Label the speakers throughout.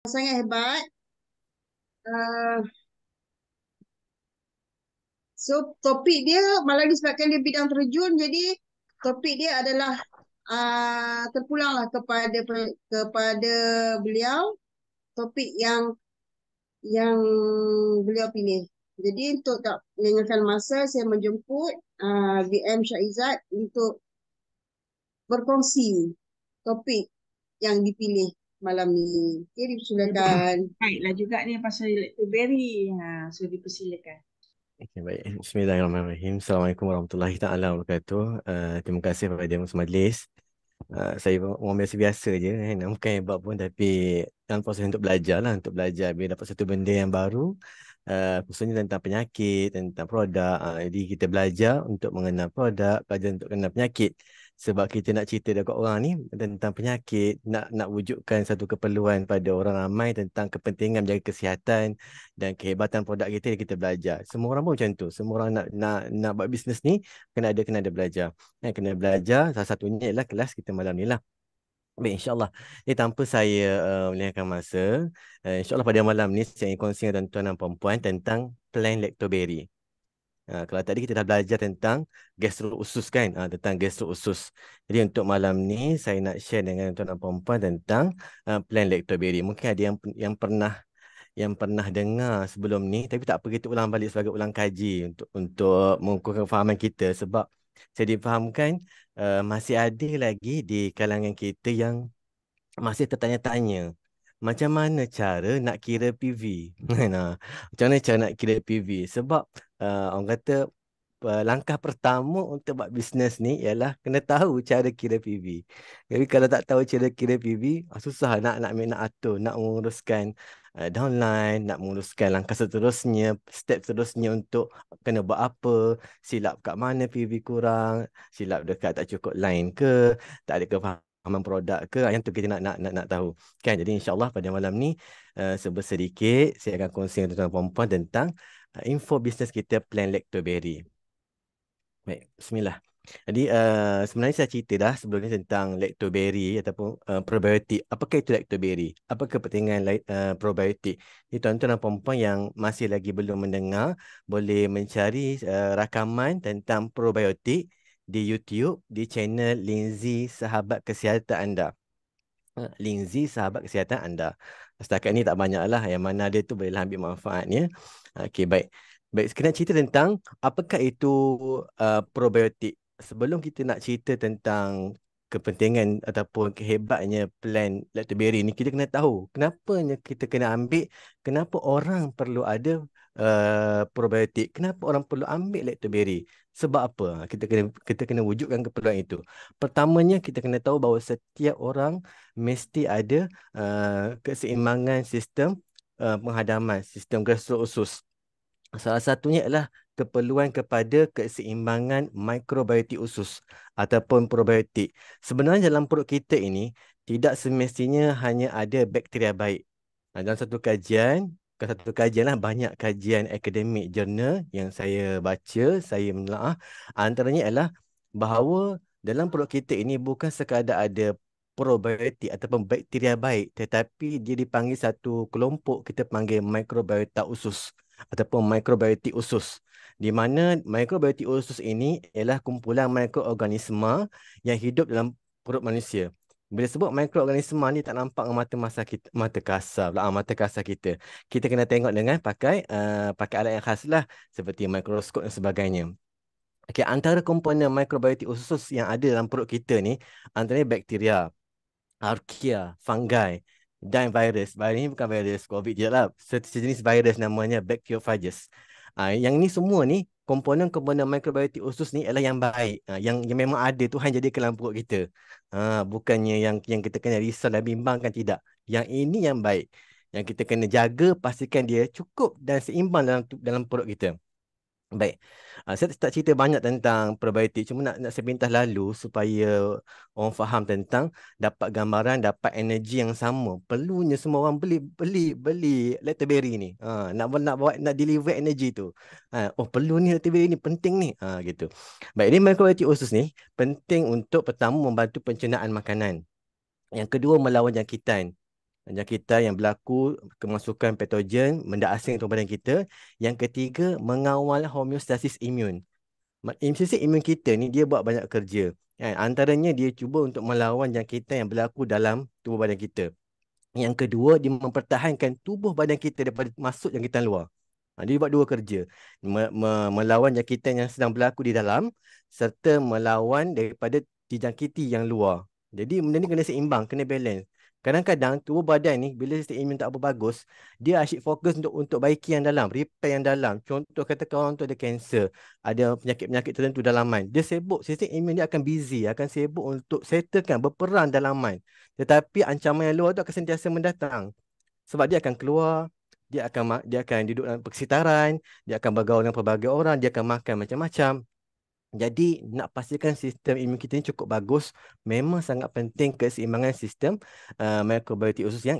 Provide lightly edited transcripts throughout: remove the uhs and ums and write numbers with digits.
Speaker 1: Sangat hebat. Uh, so topik dia malah disebabkan dia bidang terjun, jadi topik dia adalah terpulanglah kepada beliau, topik yang beliau pilih. Jadi untuk tak melengahkan masa, saya menjemput VM Syahizat untuk berkongsi topik yang dipilih malam ni. Okay, dipersilakan.
Speaker 2: Baiklah juga ni pasal Blackberry. So dipersilakan.
Speaker 3: Okay, baik. Bismillahirrahmanirrahim. Assalamualaikum warahmatullahi taala wabarakatuh. Terima kasih kepada majlis. Saya orang biasa-biasa je, kan. Bukan hebat pun, tapi dalam proses untuk belajar lah, untuk belajar bila dapat satu benda yang baru, khususnya tentang penyakit, tentang produk. Jadi kita belajar untuk mengenal produk, belajar untuk mengenal penyakit. Sebab kita nak cerita dekat orang ni tentang penyakit, nak wujudkan satu keperluan pada orang ramai tentang kepentingan menjaga kesihatan dan kehebatan produk kita belajar. Semua orang pun macam tu. Semua orang nak buat bisnes ni kena ada belajar. Kena belajar. Salah satunya ialah kelas kita malam ni lah. Baik, insyaAllah. Jadi tanpa saya melengahkan masa, insyaAllah pada malam ni saya ingin kongsi dengan tuan-tuan dan perempuan tentang plan lactoberry. Kalau tadi kita dah belajar tentang gastro-usus, kan, tentang gastro-usus. Jadi untuk malam ni saya nak share dengan tuan dan perempuan tentang plan lactoberry. Mungkin ada yang pernah dengar sebelum ni, tapi tak apa, kita ulang balik sebagai ulang kaji untuk mengukuhkan kefahaman kita. Sebab saya difahamkan masih ada lagi di kalangan kita yang masih tertanya-tanya macam mana cara nak kira PV. Nah, macam mana cara nak kira PV? Sebab orang kata langkah pertama untuk buat bisnes ni ialah kena tahu cara kira PV. Jadi kalau tak tahu cara kira PV, susah nak atur, nak menguruskan downline, nak menguruskan langkah seterusnya, step seterusnya untuk kena buat apa, silap kat mana PV kurang, silap dekat tak cukup line ke, tak ada kefahaman produk ke, yang tu kita nak tahu. Kan, jadi insya-Allah pada malam ni sedikit saya akan kongsi dengan tuan-tuan perempuan tentang info bisnes kita plan Lactoberry. Baik, bismillah. Jadi sebenarnya saya cerita dah sebelum ni tentang lactoberry ataupun probiotik. Apakah itu lactoberry? Apa kepentingan probiotik? Jadi tuan-tuan dan puan yang masih lagi belum mendengar, boleh mencari rakaman tentang probiotik di YouTube di channel Lindsay Sahabat Kesihatan Anda. Lindsay Sahabat Kesihatan Anda. Setakat ni tak banyak lah. Yang mana ada tu bolehlah ambil manfaatnya. Okey, baik. Baik, sekarang cerita tentang apakah itu probiotik. Sebelum kita nak cerita tentang kepentingan ataupun kehebatnya plan lactoberry ni, kita kena tahu kenapanya kita kena ambil, kenapa orang perlu ada probiotik, kenapa orang perlu ambil lactoberry. Sebab apa? Kita kena wujudkan keperluan itu. Pertamanya kita kena tahu bahawa setiap orang mesti ada keseimbangan sistem penghadaman, sistem gastro-usus. Salah satunya adalah keperluan kepada keseimbangan mikrobiotik usus ataupun probiotik. Sebenarnya dalam perut kita ini tidak semestinya hanya ada bakteria baik. Dalam satu kajian lah, banyak kajian akademik jurnal yang saya baca, saya menelaah, antaranya adalah bahawa dalam perut kita ini bukan sekadar ada probiotik ataupun bakteria baik, tetapi dia dipanggil satu kelompok, kita panggil mikrobiota usus ataupun mikrobiotik usus, di mana mikrobiotik usus ini ialah kumpulan mikroorganisma yang hidup dalam perut manusia. Bila sebut mikroorganisma ni tak nampak dengan mata kasar pula, mata kasar kita. Kita kena tengok dengan pakai alat yang khas lah, seperti mikroskop dan sebagainya. Okey, antara komponen mikrobiotik usus yang ada dalam perut kita ni, antaranya bakteria, archaea, fungi, dan virus. Virus ni bukan virus COVID je lah. Sejenis virus namanya bacteriophagous. Yang ni semua ni, komponen-komponen mikrobiotik usus ni adalah yang baik. Yang memang ada, Tuhan jadi ke dalam perut kita. Bukannya yang kita kena risau dan bimbangkan, tidak. Yang ini yang baik. Yang kita kena jaga, pastikan dia cukup dan seimbang dalam perut kita. Baik, saya tak cerita banyak tentang probiotik, cuma nak saya pintas lalu supaya orang faham tentang dapat gambaran, dapat energi yang sama. Perlunya semua orang beli lactoberry ni. Nak deliver energi tu. Oh, perlu ni lactoberry ni, penting ni. Gitu. Baik, ini mikrobiotik usus ni penting untuk pertama membantu pencernaan makanan. Yang kedua, melawan jangkitan. Jangkitan yang berlaku kemasukan patogen, benda asing ke badan kita. Yang ketiga, mengawal homeostasis imun. Sistem imun kita ni dia buat banyak kerja. Kan? Antaranya dia cuba untuk melawan jangkitan yang berlaku dalam tubuh badan kita. Yang kedua, dia mempertahankan tubuh badan kita daripada masuk jangkitan luar. Dia buat dua kerja. Melawan jangkitan yang sedang berlaku di dalam serta melawan daripada dijangkiti yang luar. Jadi benda ni kena seimbang, kena balance. Kadang-kadang tubuh badan ni bila sistem imun tak apa bagus, dia asyik fokus untuk baiki yang dalam, repair yang dalam. Contoh katakan orang tu ada kanser, ada penyakit-penyakit tertentu dalaman. Dia sibuk, sistem imun dia akan busy, akan sibuk untuk settlekan, berperan dalaman. Tetapi ancaman yang luar tu akan sentiasa mendatang. Sebab dia akan keluar, dia akan duduk dalam persekitaran, dia akan bergaul dengan pelbagai orang, dia akan makan macam-macam. Jadi nak pastikan sistem imun kita ni cukup bagus, memang sangat penting keseimbangan sistem mikrobiotik usus yang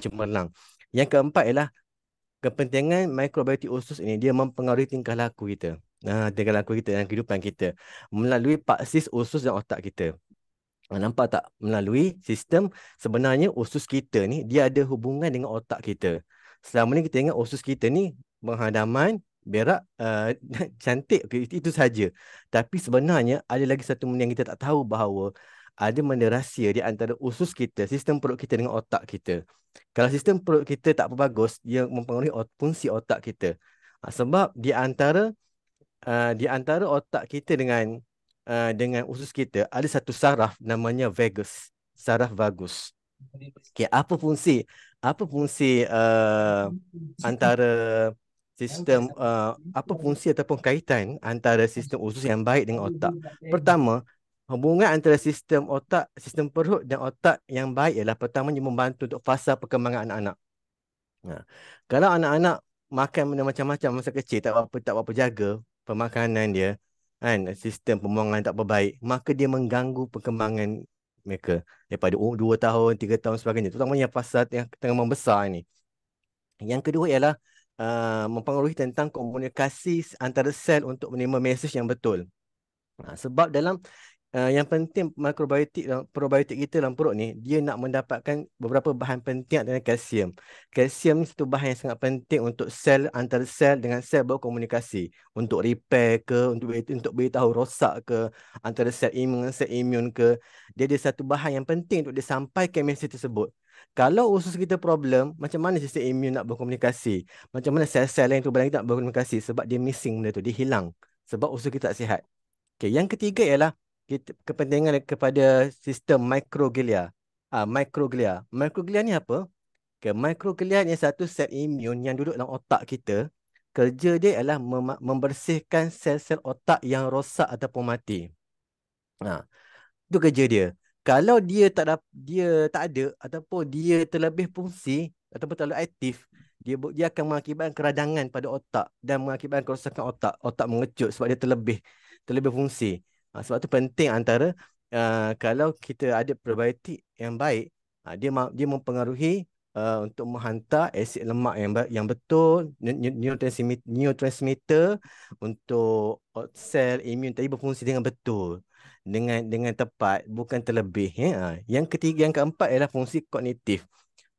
Speaker 3: cemerlang. Yang keempat ialah kepentingan mikrobiotik usus ini, dia mempengaruhi tingkah laku kita. Tingkah laku kita dan kehidupan kita melalui paksis usus dan otak kita. Nampak tak? Melalui sistem, sebenarnya usus kita ni dia ada hubungan dengan otak kita. Selama ni kita ingat usus kita ni penghadaman, berak, cantik, okay, itu saja. Tapi sebenarnya ada lagi satu benda yang kita tak tahu, bahawa ada benda rahsia di antara usus kita, sistem perut kita dengan otak kita. Kalau sistem perut kita tak bagus, dia mempengaruhi fungsi otak kita. Sebab di antara otak kita dengan usus kita ada satu saraf namanya vagus, saraf vagus. Okey, apa fungsi antara sistem apa fungsi ataupun kaitan antara sistem usus yang baik dengan otak? Pertama, hubungan antara sistem otak, sistem perut dan otak yang baik ialah pertamanya membantu untuk fasa perkembangan anak-anak. Kalau anak-anak makan benda macam-macam masa kecil, tak berapa jaga pemakanan dia, kan, sistem pembuangan tak berbaik, maka dia mengganggu perkembangan mereka daripada 2 tahun, 3 tahun sebagainya. Terutamanya fasa yang tengah membesar ni. Yang kedua ialah mempengaruhi tentang komunikasi antara sel untuk menerima mesej yang betul. Sebab dalam yang penting mikrobiotik dan probiotik kita dalam perut ni, dia nak mendapatkan beberapa bahan penting antara kalsium. Kalsium ni satu bahan yang sangat penting untuk sel, antara sel dengan sel berkomunikasi, untuk repair ke, untuk beritahu rosak ke, antara sel imun dengan sel imun ke. Dia ada satu bahan yang penting untuk dia sampaikan mesej tersebut. Kalau usus kita problem, macam mana sistem imun nak berkomunikasi? Macam mana sel-sel lain tu badan kita nak berkomunikasi? Sebab dia missing benda tu, dia hilang. Sebab usus kita tak sihat. Okay, yang ketiga ialah kepentingan kepada sistem mikroglia. Mikroglia ni apa? Okay, mikroglia ni satu sel imun yang duduk dalam otak kita. Kerja dia ialah membersihkan sel-sel otak yang rosak ataupun mati. Itu kerja dia. Kalau dia tak ada ataupun dia terlebih fungsi ataupun terlalu aktif, dia akan mengakibatkan keradangan pada otak dan mengakibatkan kerosakan otak. Otak mengecut sebab dia terlebih fungsi. Sebab tu penting antara kalau kita ada probiotik yang baik, dia mempengaruhi untuk menghantar asid lemak yang betul, neurotransmitter untuk sel imun tadi berfungsi dengan betul, dengan tepat, bukan terlebih. Yang ketiga, yang keempat ialah fungsi kognitif.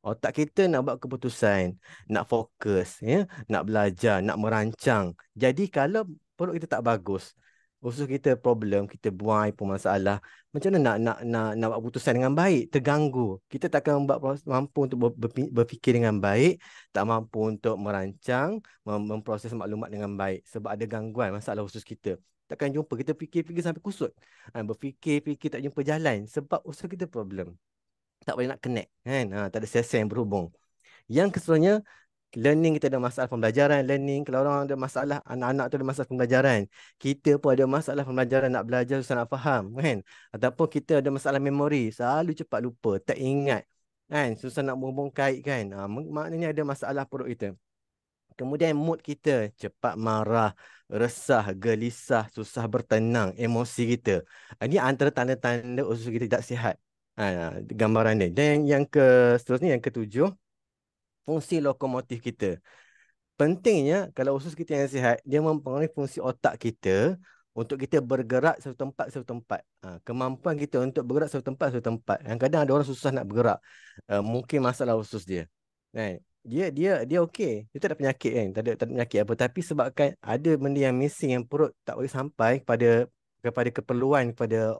Speaker 3: Otak kita nak buat keputusan, nak fokus, nak belajar, nak merancang. Jadi kalau perut kita tak bagus, usus kita problem, kita buang air pun masalah. Macam mana nak buat keputusan dengan baik? Terganggu. Kita takkan mampu untuk berfikir dengan baik, tak mampu untuk merancang, memproses maklumat dengan baik sebab ada gangguan masalah usus kita. Takkan jumpa, kita fikir-fikir sampai kusut. Berfikir-fikir tak jumpa jalan sebab usus kita problem. Tak boleh nak connect, kan? Tak ada sel-sel yang berhubung. Yang keseluruhnya, learning kita ada masalah pembelajaran, learning. Kalau orang ada masalah, anak-anak tu ada masalah pembelajaran. Kita pun ada masalah pembelajaran, nak belajar susah nak faham, kan? Ataupun kita ada masalah memori, selalu cepat lupa, tak ingat, kan? Susah nak menghubung kait, kan? Maknanya ada masalah perut kita. Kemudian mood kita, cepat marah, resah, gelisah, susah bertenang, emosi kita. Ini antara tanda-tanda usus kita tidak sihat. Gambaran dia. Dan seterusnya, yang ketujuh, fungsi lokomotif kita. Pentingnya kalau usus kita yang sihat, dia mempengaruhi fungsi otak kita untuk kita bergerak satu tempat. Kemampuan kita untuk bergerak satu tempat. Kadang-kadang ada orang susah nak bergerak. Mungkin masalah usus dia. Kan? Dia okey. Dia tak ada penyakit kan. Tak ada penyakit apa. Tapi sebabkan ada benda yang missing yang perut tak boleh sampai kepada keperluan kepada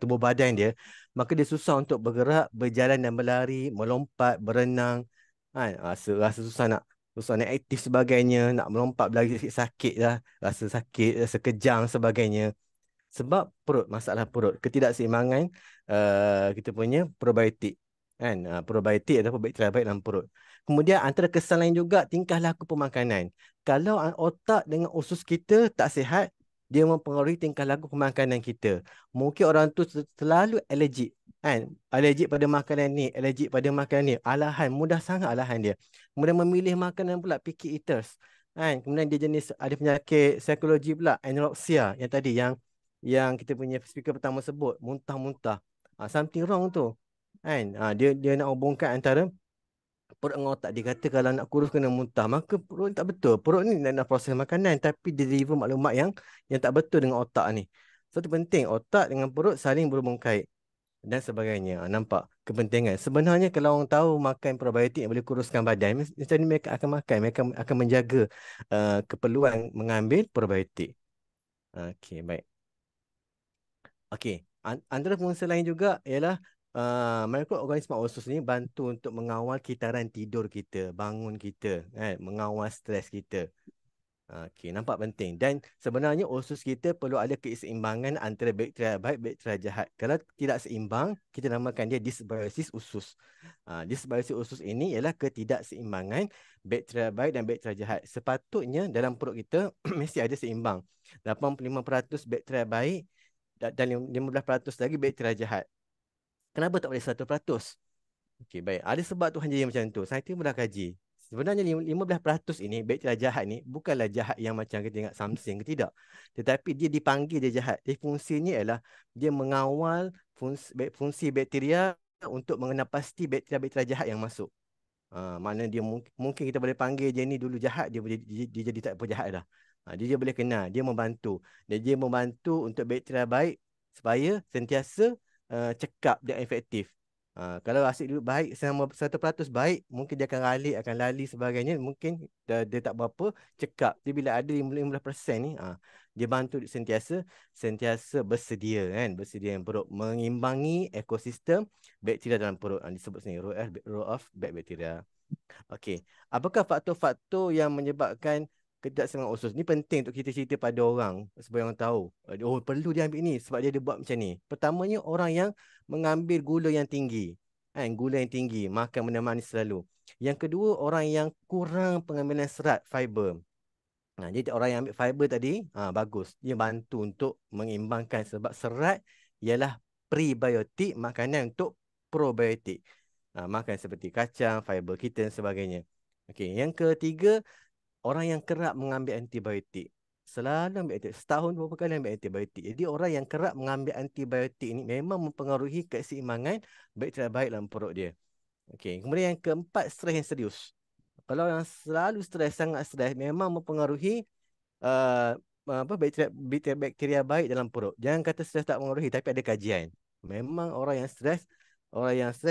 Speaker 3: tubuh badan dia, maka dia susah untuk bergerak, berjalan dan berlari, melompat, berenang. Kan? Rasa susah nak aktif sebagainya, nak melompat berlari sakit lah, rasa sakit, rasa kejang sebagainya. Sebab masalah perut, ketidakseimbangan kita punya probiotik. Kan? Probiotik ataupun bakteria baik dalam perut. Kemudian antara kesalahan juga tingkah laku pemakanan. Kalau otak dengan usus kita tak sihat, dia mempengaruhi tingkah laku pemakanan kita. Mungkin orang tu selalu alergik. Kan? Alergik pada makanan ni, alergik pada makanan ni. Alahan, mudah sangat alahan dia. Kemudian memilih makanan pula picky eaters. Kan? Kemudian dia jenis ada penyakit psikologi pula, anorexia yang tadi yang kita punya speaker pertama sebut, muntah-muntah. Something wrong tu. Kan? Dia nak hubungkan antara perut dengan otak. Dia kata kalau nak kurus kena muntah. Maka perut ni tak betul. Perut ni nak proses makanan tapi dia deliver maklumat yang tak betul dengan otak ni. So itu penting. Otak dengan perut saling berhubung kait dan sebagainya. Nampak kepentingan. Sebenarnya kalau orang tahu makan probiotik yang boleh kuruskan badan, macam ni mereka akan makan. Mereka akan menjaga keperluan mengambil probiotik. Okey, baik. Okey, antara fungsi lain juga ialah mikroorganisma usus ni bantu untuk mengawal kitaran tidur kita, bangun kita, kan? Mengawal stres kita. Okey, nampak penting. Dan sebenarnya usus kita perlu ada keseimbangan antara bakteria baik, bakteria jahat. Kalau tidak seimbang, kita namakan dia dysbiosis usus. Dysbiosis usus ini ialah ketidakseimbangan bakteria baik dan bakteria jahat. Sepatutnya dalam perut kita mesti ada seimbang. 85% bakteria baik dan 15% lagi bakteria jahat. Kenapa tak boleh 100%? Okey, baik. Ada sebab Tuhan jadi macam tu. Saintis pun dah kaji. Sebenarnya 15% ini, bakteria jahat ni, bukanlah jahat yang macam kita tengok something ke tidak. Tetapi dia dipanggil dia jahat. Jadi fungsinya ialah dia mengawal fungsi bakteria untuk mengenal pasti bakteria-bakteria jahat yang masuk. Mana dia mungkin kita boleh panggil dia ni dulu jahat, dia jadi tak apa jahat dah. Dia boleh kenal, dia membantu. Dan dia membantu untuk bakteria baik supaya sentiasa cekap dan efektif. Kalau asid duduk baik, selama 100% baik, mungkin dia akan lali sebagainya, mungkin dia tak berapa cekap. Dia bila ada 15% ni, dia bantu sentiasa bersedia kan, bersedia yang perut, mengimbangi ekosistem bakteria dalam perut. Disebut sini row of bacteria. Okey, apakah faktor-faktor yang menyebabkan ketidakseimbangan usus? Ni penting untuk kita cerita pada orang supaya orang tahu. Oh, perlu dia ambil ni sebab dia ada buat macam ni. Pertamanya orang yang mengambil gula yang tinggi. Gula yang tinggi, makan benda manis selalu. Yang kedua, orang yang kurang pengambilan serat, fiber. Jadi orang yang ambil fiber tadi, bagus. Dia bantu untuk mengimbangkan sebab serat ialah prebiotik, makanan untuk probiotik. Makan seperti kacang, fiber kita dan sebagainya. Okey, yang ketiga, orang yang kerap mengambil antibiotik. Selalu ambil antibiotik. Setahun berapa kali ambil antibiotik. Jadi orang yang kerap mengambil antibiotik ini memang mempengaruhi keseimbangan bakteria baik dalam perut dia. Okey, kemudian yang keempat, stres yang serius. Kalau yang selalu stres, sangat stres, memang mempengaruhi bakteria baik dalam perut. Jangan kata stres tak mempengaruhi, tapi ada kajian. Memang orang yang stres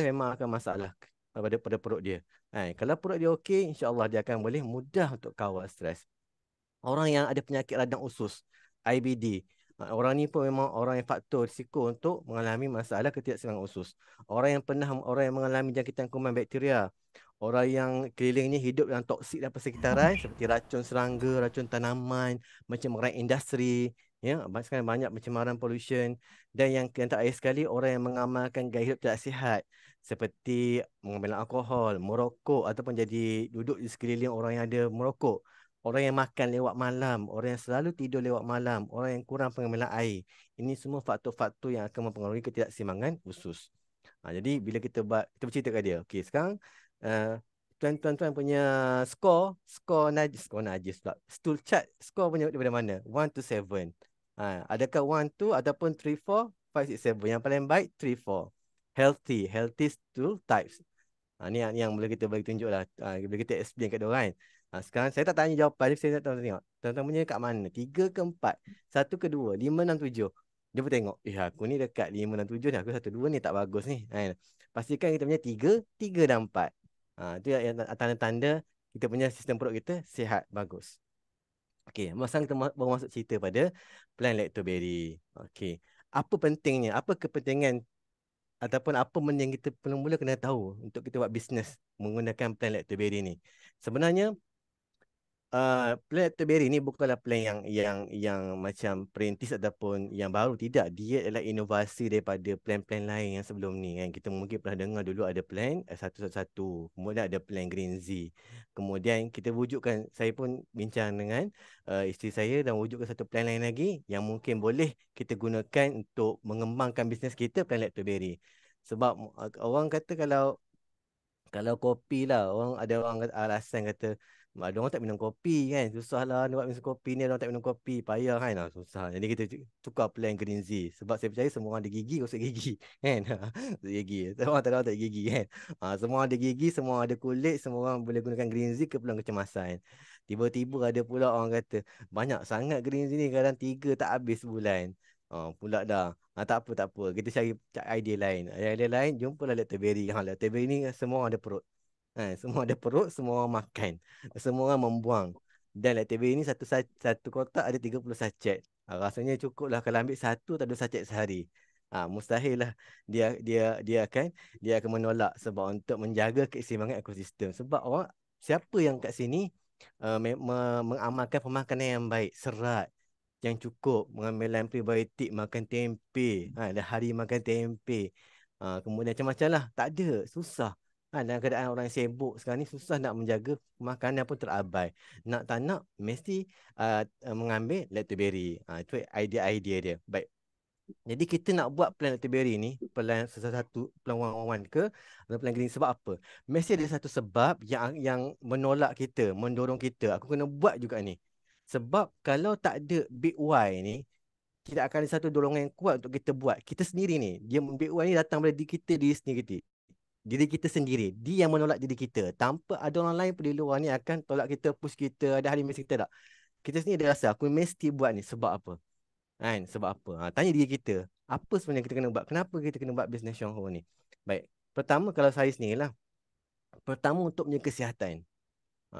Speaker 3: memang akan masalah pada perut dia. Kalau perut dia okey, insya-Allah dia akan boleh mudah untuk kawal stres. Orang yang ada penyakit radang usus, IBD. Orang ni pun memang orang yang faktor risiko untuk mengalami masalah ketidakseimbangan usus. Orang yang mengalami jangkitan kuman bakteria. Orang yang kelilingnya hidup dalam toksik dan persekitaran seperti racun serangga, racun tanaman, pencemaran industri, ya, sekarang banyak pencemaran pollution. Dan yang terakhir sekali, orang yang mengamalkan gaya hidup tidak sihat seperti mengambil alkohol, merokok ataupun jadi duduk di sekeliling orang yang ada merokok. Orang yang makan lewat malam, orang yang selalu tidur lewat malam, orang yang kurang pengambilan air. Ini semua faktor-faktor yang akan mempengaruhi ketidakseimbangan usus. Jadi bila kita bercerita kat dia. Okey, sekarang tuan-tuan punya skor najis pula. Stool chart skor punya daripada mana? 1 to 7. Adakah 1 2 ataupun 3 4 5 6 7? Yang paling baik 3 4. Healthy stool types. Ni yang boleh kita bagi tunjuk lah. Boleh kita explain kat diorang kan. Sekarang saya tak tanya jawapan, saya tak tahu tengok. Tuan-tuan punya kat mana? 3 ke 4? 1 ke 2? 5, 6, 7? Dia pun tengok. Aku ni dekat 5, 6, 7 ni. Aku 1, 2 ni tak bagus ni. Kan? Pastikan kita punya 3, 3 dan 4. Itu yang tanda-tanda kita punya sistem perut kita sihat, bagus. Okey, masa kita baru masuk cerita pada plan lactoberry. Okey. Apa pentingnya? Apa kepentingan ataupun apa benda yang kita mula-mula kena tahu untuk kita buat bisnes menggunakan plan lactoberry ni? Sebenarnya plan Lactoberry ni bukanlah plan yang macam perintis ataupun yang baru, tidak. Dia adalah inovasi daripada plan-plan lain yang sebelum ni kan. Kita mungkin pernah dengar dulu ada plan 111, kemudian ada plan Green Z. Kemudian kita wujudkan, saya pun bincang dengan isteri saya dan wujudkan satu plan lain lagi yang mungkin boleh kita gunakan untuk mengembangkan bisnes kita, plan Lactoberry. Sebab orang kata kalau kopi lah, ada orang alasan kata ada orang tak minum kopi kan, susah lah nak buat minum kopi ni, orang tak minum kopi, payah kan, susah. Jadi kita tukar plan Green Z. Sebab saya percaya semua orang ada gigi, gosok gigi kan. Gosok gigi, semua tak ada orang tak ada gigi kan. Semua ada gigi, semua ada kulit, semua orang boleh gunakan Green Z ke peluang kecemasan. Tiba-tiba ada pula orang kata banyak sangat Green Z ni, kadang 3 tak habis sebulan. Pula dah. Tak apa, tak apa. Kita cari idea lain. Idea lain, jumpalah Lactoberry. Lactoberry ni semua orang ada perut. Semua ada perut, semua orang makan. Semua orang membuang. Dan Lactoberry ni satu kotak ada 30 sachet. Rasanya cukup lah kalau ambil 1 atau 2 sachet sehari. Mustahil lah dia akan menolak, sebab untuk menjaga keseimbangan ekosistem. Sebab siapa yang kat sini mengamalkan pemakanan yang baik, serat yang cukup, mengambil prebiotik, makan tempe, dah hari makan tempe. Kemudian macam-macam lah, tak ada, susah. Dalam keadaan orang yang sibuk sekarang ni, susah nak menjaga makanan pun terabai. Nak tak nak, mesti mengambil Lactoberry. Itu idea-idea dia. Baik. Jadi kita nak buat plan Lactoberry ni, plan satu, plan one ke, atau plan green, sebab apa? Mesti ada satu sebab yang menolak kita, mendorong kita. Aku kena buat juga ni. Sebab kalau tak ada big why ni, tidak akan ada satu dorongan yang kuat untuk kita buat. Kita sendiri ni, big why ni datang dari diri sendiri. Diri kita sendiri. Dia yang menolak diri kita. Tanpa ada orang lain pun di luar ni akan tolak kita, push kita, ada hari mesti kita tak. Kita sendiri ada rasa, aku mesti buat ni. Sebab apa? Kan? Sebab apa? Tanya diri kita. Apa sebenarnya kita kena buat? Kenapa kita kena buat bisnes Shongho ni? Baik. Pertama, kalau saya sendiri lah. Pertama, untuk punya kesihatan.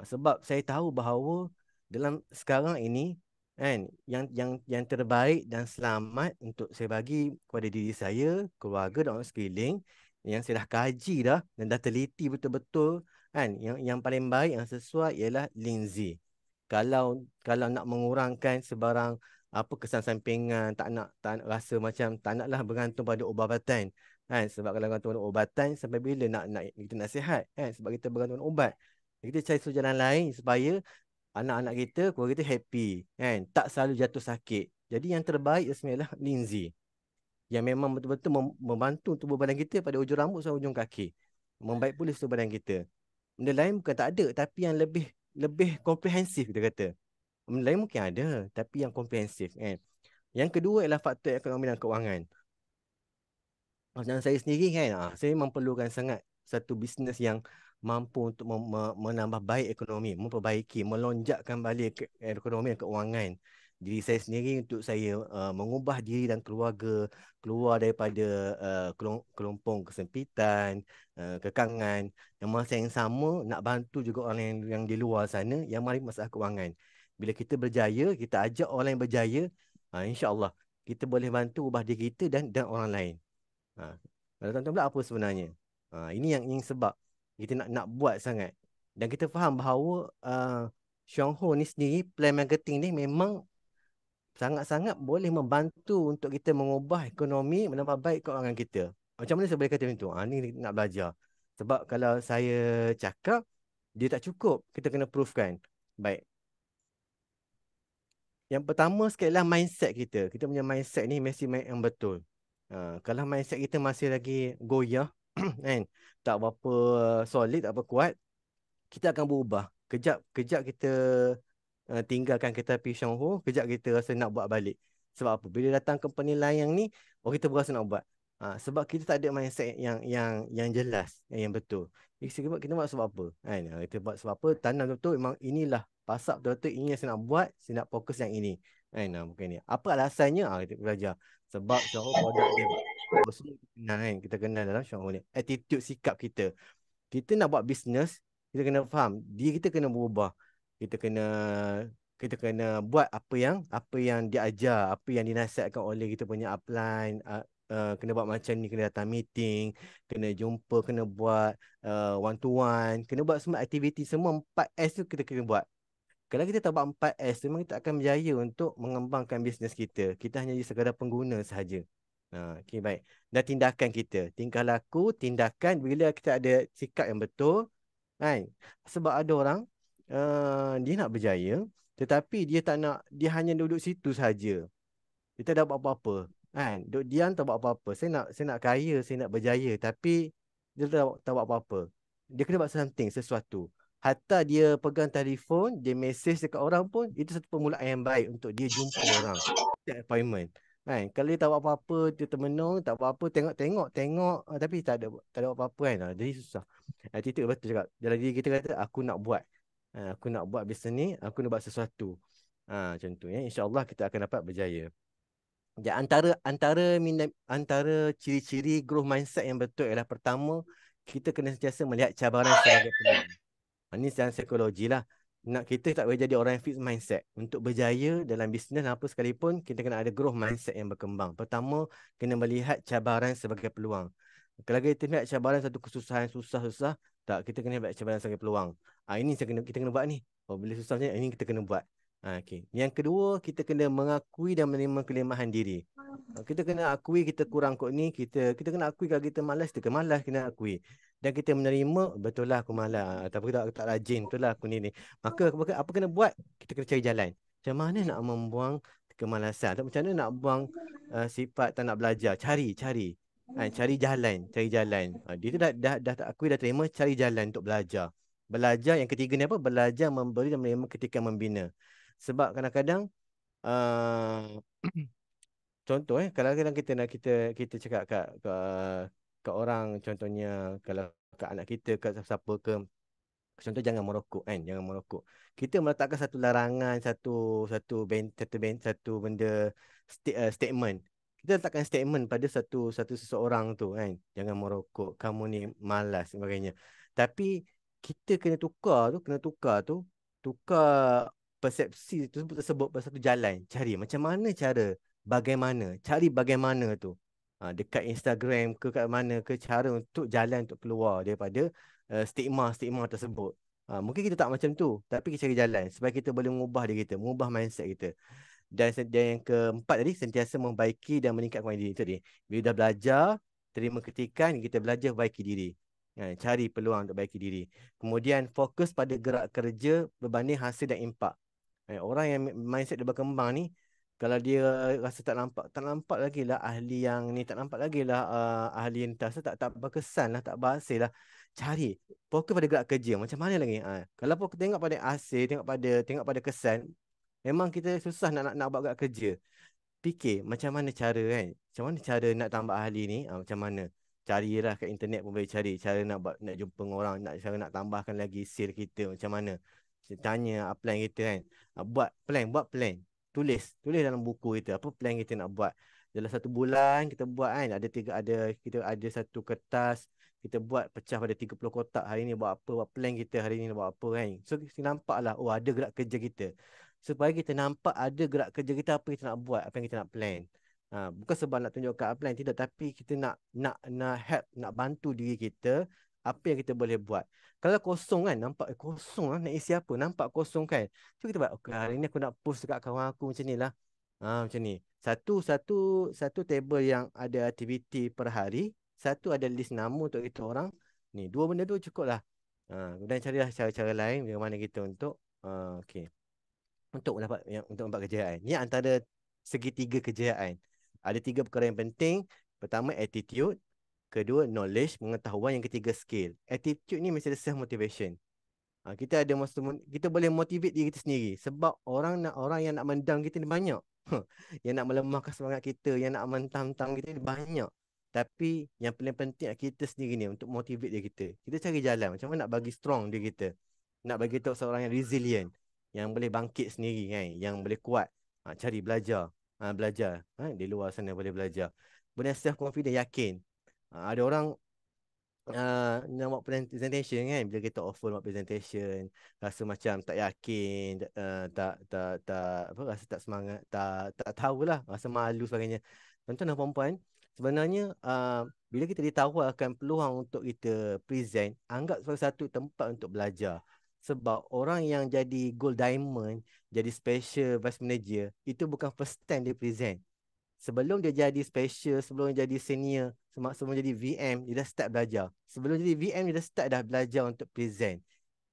Speaker 3: Sebab saya tahu bahawa dalam sekarang ini kan, yang terbaik dan selamat untuk saya bagi kepada diri saya, keluarga dan orang sekeliling, yang saya dah kaji dah dan dah teliti betul-betul kan, yang paling baik, yang sesuai ialah Lindsay. Kalau nak mengurangkan sebarang apa kesan sampingan, tak nak rasa macam tak naklah bergantung pada ubatan kan. Sebab kalau bergantung pada ubatan, sampai bila nak kita nak sihat kan, sebab kita bergantung pada ubat. Kita cari satu jalan lain supaya anak-anak kita, keluarga kita happy kan, tak selalu jatuh sakit. Jadi yang terbaik sebenarnya Lindsay, yang memang betul-betul membantu tubuh badan kita pada ujung rambut sampai ujung kaki, membaik pulih seluruh badan kita. Benda lain bukan tak ada, tapi yang lebih komprehensif kita kata. Benda lain mungkin ada, tapi yang komprehensif kan. Yang kedua ialah faktor ekonomi dan keuangan. Macam saya sendiri kan, saya memerlukan sangat satu bisnes yang mampu untuk menambah baik ekonomi, memperbaiki, melonjakkan balik ekonomi dan keuangan diri saya sendiri, untuk saya mengubah diri dan keluarga keluar daripada kelompong kesempitan, kekangan. Yang masa yang sama nak bantu juga orang yang di luar sana yang mari masalah keuangan. Bila kita berjaya, kita ajak orang yang berjaya, insya-Allah kita boleh bantu ubah diri kita dan orang lain. Kalau tuan-tuan pula apa sebenarnya? Ini yang sebab kita nak buat sangat. Dan kita faham bahawa Shongho ni sendiri, plan marketing ni memang sangat-sangat boleh membantu untuk kita mengubah ekonomi, menambah baik keuangan kita. Macam mana saya boleh kata macam tu? Ni nak belajar. Sebab kalau saya cakap, dia tak cukup. Kita kena proofkan. Baik. Yang pertama sekali lah mindset kita. Kita punya mindset ni mesti yang betul. Kalau mindset kita masih lagi goyah, kan, tak berapa solid, tak berapa kuat, kita akan berubah. Kejap kita tinggalkan kita pergi Shongho, kejap kita rasa nak buat balik. Sebab apa? Bila datang company lain yang ni, kita berasa nak buat. Sebab kita tak ada mindset yang jelas, yang betul. Kita buat sebab apa? Kan? Kita buat sebab apa? Tanam betul memang inilah pasak betul-betul ini yang saya nak buat, saya nak fokus yang ini. Kan? Bukan ni. Apa alasannya? Kita belajar. Sebab syarul produk dia bagus ni kita kenal kan. Kita kenal dalam syarul ni. Attitude sikap kita. Kita nak buat bisnes, kita kena faham. Diri kita kena berubah. Kita kena kita kena buat apa yang diajar, apa yang dinasihatkan oleh kita punya upline. Kena buat macam ni, kena datang meeting, kena jumpa, kena buat one to one, kena buat semua aktiviti, semua 4S tu kita kena buat. Kalau kita tak buat 4S, memang kita akan berjaya untuk mengembangkan bisnes kita. Kita hanya jadi sekadar pengguna sahaja. Okey, baik. Dan tindakan kita, tingkah laku, tindakan, bila kita ada sikap yang betul, kan? Sebab ada orang dia nak berjaya, tetapi dia tak nak, dia hanya duduk situ saja. Dia tak ada buat apa-apa, kan? Duduk diam tak buat apa-apa. Saya nak kaya, saya nak berjaya, tapi dia tak buat apa-apa. Dia kena buat something, sesuatu. Hatta dia pegang telefon, dia mesej dekat orang pun, itu satu permulaan yang baik untuk dia jumpa orang. Set appointment. Kan? Kalau dia tak buat apa-apa, dia termenung, tak buat apa, tengok, tapi tak ada buat apa-apa kan. Jadi susah. Attitude betul cakap. Dalam diri kita kata, aku nak buat. Aku nak buat bisnes ni, aku nak buat sesuatu. Macam tu ya. InsyaAllah kita akan dapat berjaya. Ya, antara ciri-ciri growth mindset yang betul ialah pertama, kita kena sentiasa melihat cabaran sebagai peluang. Ini secara psikologi lah. Kita tak boleh jadi orang yang fixed mindset. Untuk berjaya dalam bisnes apa sekalipun, kita kena ada growth mindset yang berkembang. Pertama, kena melihat cabaran sebagai peluang. Kalau kita melihat cabaran satu kesusahan, susah, tak, kita kena melihat cabaran sebagai peluang. Ini kita kena buat ni. Bila susah macam ini kita kena buat. Okay. Yang kedua, kita kena mengakui dan menerima kelemahan diri. Kita kena akui kita kurang kot ni. Kita kena akui kalau kita malas, kita malas, kena akui. Dan kita menerima, betul lah aku malas. Tapi tak rajin, betul lah aku ni. Maka apa kena buat? Kita kena cari jalan. Macam mana nak membuang kemalasan? Atau macam mana nak buang sifat tak nak belajar? Cari. Cari jalan. Dia tu dah tak akui, dah terima, cari jalan untuk belajar. Belajar, yang ketiga ni apa? Belajar memberi dan menerima ketika membina. Sebab kadang-kadang contoh kadang-kadang kita cakap kat orang, contohnya kalau kat anak kita, kat siapa ke, contoh jangan merokok kan, jangan merokok. Kita meletakkan satu larangan, satu benda statement. Kita letakkan statement pada satu seseorang tu kan, jangan merokok, kamu ni malas sebagainya. Tapi kita kena tukar persepsi tersebut pada satu jalan. Cari bagaimana tu. Dekat Instagram ke kat mana ke, cara untuk jalan untuk keluar daripada stigma tersebut. Mungkin kita tak macam tu, tapi kita cari jalan supaya kita boleh mengubah diri kita, mengubah mindset kita. Dan yang keempat tadi, sentiasa membaiki dan meningkatkan diri. Itu tadi. Bila dah belajar, terima kritikan, kita belajar baiki diri. Cari peluang untuk baiki diri. Kemudian fokus pada gerak kerja berbanding hasil dan impak. Orang yang mindset dia berkembang ni, kalau dia rasa tak nampak lagi lah ahli yang ni, tak nampak lagi lah ahli yang tak berkesan lah, tak berhasil lah. Cari, fokus pada gerak kerja. Macam mana lagi? Kalau fokus tengok pada hasil, tengok pada kesan, memang kita susah nak buat gerak kerja. Fikir macam mana cara kan? Macam mana cara nak tambah ahli ni? Macam mana? Carilah kat internet pun boleh cari cara nak jumpa dengan orang, cara nak tambahkan lagi skill kita macam mana. Tanya upline kita kan. Buat plan. Tulis dalam buku kita apa plan kita nak buat. Dalam 1 bulan kita buat kan, kita ada satu kertas, kita buat pecah pada 30 kotak. Hari ni buat apa, buat plan kita hari ni buat apa kan. So kita nampaklah ada gerak kerja kita. Supaya kita nampak ada gerak kerja kita, apa kita nak buat, apa yang kita nak plan. Bukan sebab nak tunjuk kat upline, tidak, tapi kita nak help, nak bantu diri kita apa yang kita boleh buat. Kalau kosong kan, nampak kosong lah, nak isi apa, nampak kosong kan. So kita buat, okay, hari ni aku nak post dekat kawan aku macam ni lah. Macam ni. Satu table yang ada aktiviti per hari, satu ada list nama untuk kita orang. Ni, 2 benda tu cukup lah. Dan carilah cara-cara lain bagaimana kita untuk untuk mendapat kejayaan. Ni antara segitiga kejayaan. Ada 3 perkara yang penting. Pertama, attitude. Kedua, knowledge, pengetahuan. Yang ketiga, skill. Attitude ni mesti ada self motivation. Kita boleh motivate diri kita sendiri. Sebab orang yang nak mendown kita ni banyak. Yang nak melemahkan semangat kita, yang nak mentang-tang kita ni banyak. Tapi yang paling penting kita sendiri ni untuk motivate dia kita. Kita cari jalan macam mana nak bagi strong dia kita. Nak bagi tahu seorang yang resilient, yang boleh bangkit sendiri kan, yang boleh kuat. Cari belajar. Belajar. Di luar sana boleh belajar. Kemudian self confident, yakin. Ada orang nak buat presentation kan, bila kita offer buat presentation rasa macam tak yakin, tak apa, rasa tak semangat, tak tahulah, rasa malu sebagainya. Tuan-tuan dan puan-puan, sebenarnya bila kita ditawarkan peluang untuk kita present, anggap sebagai satu tempat untuk belajar. Sebab orang yang jadi gold diamond, jadi special vice manager, itu bukan first time dia present. Sebelum dia jadi special, sebelum dia jadi senior, sebelum jadi VM, dia dah start belajar. Sebelum jadi VM, dia dah start dah belajar untuk present.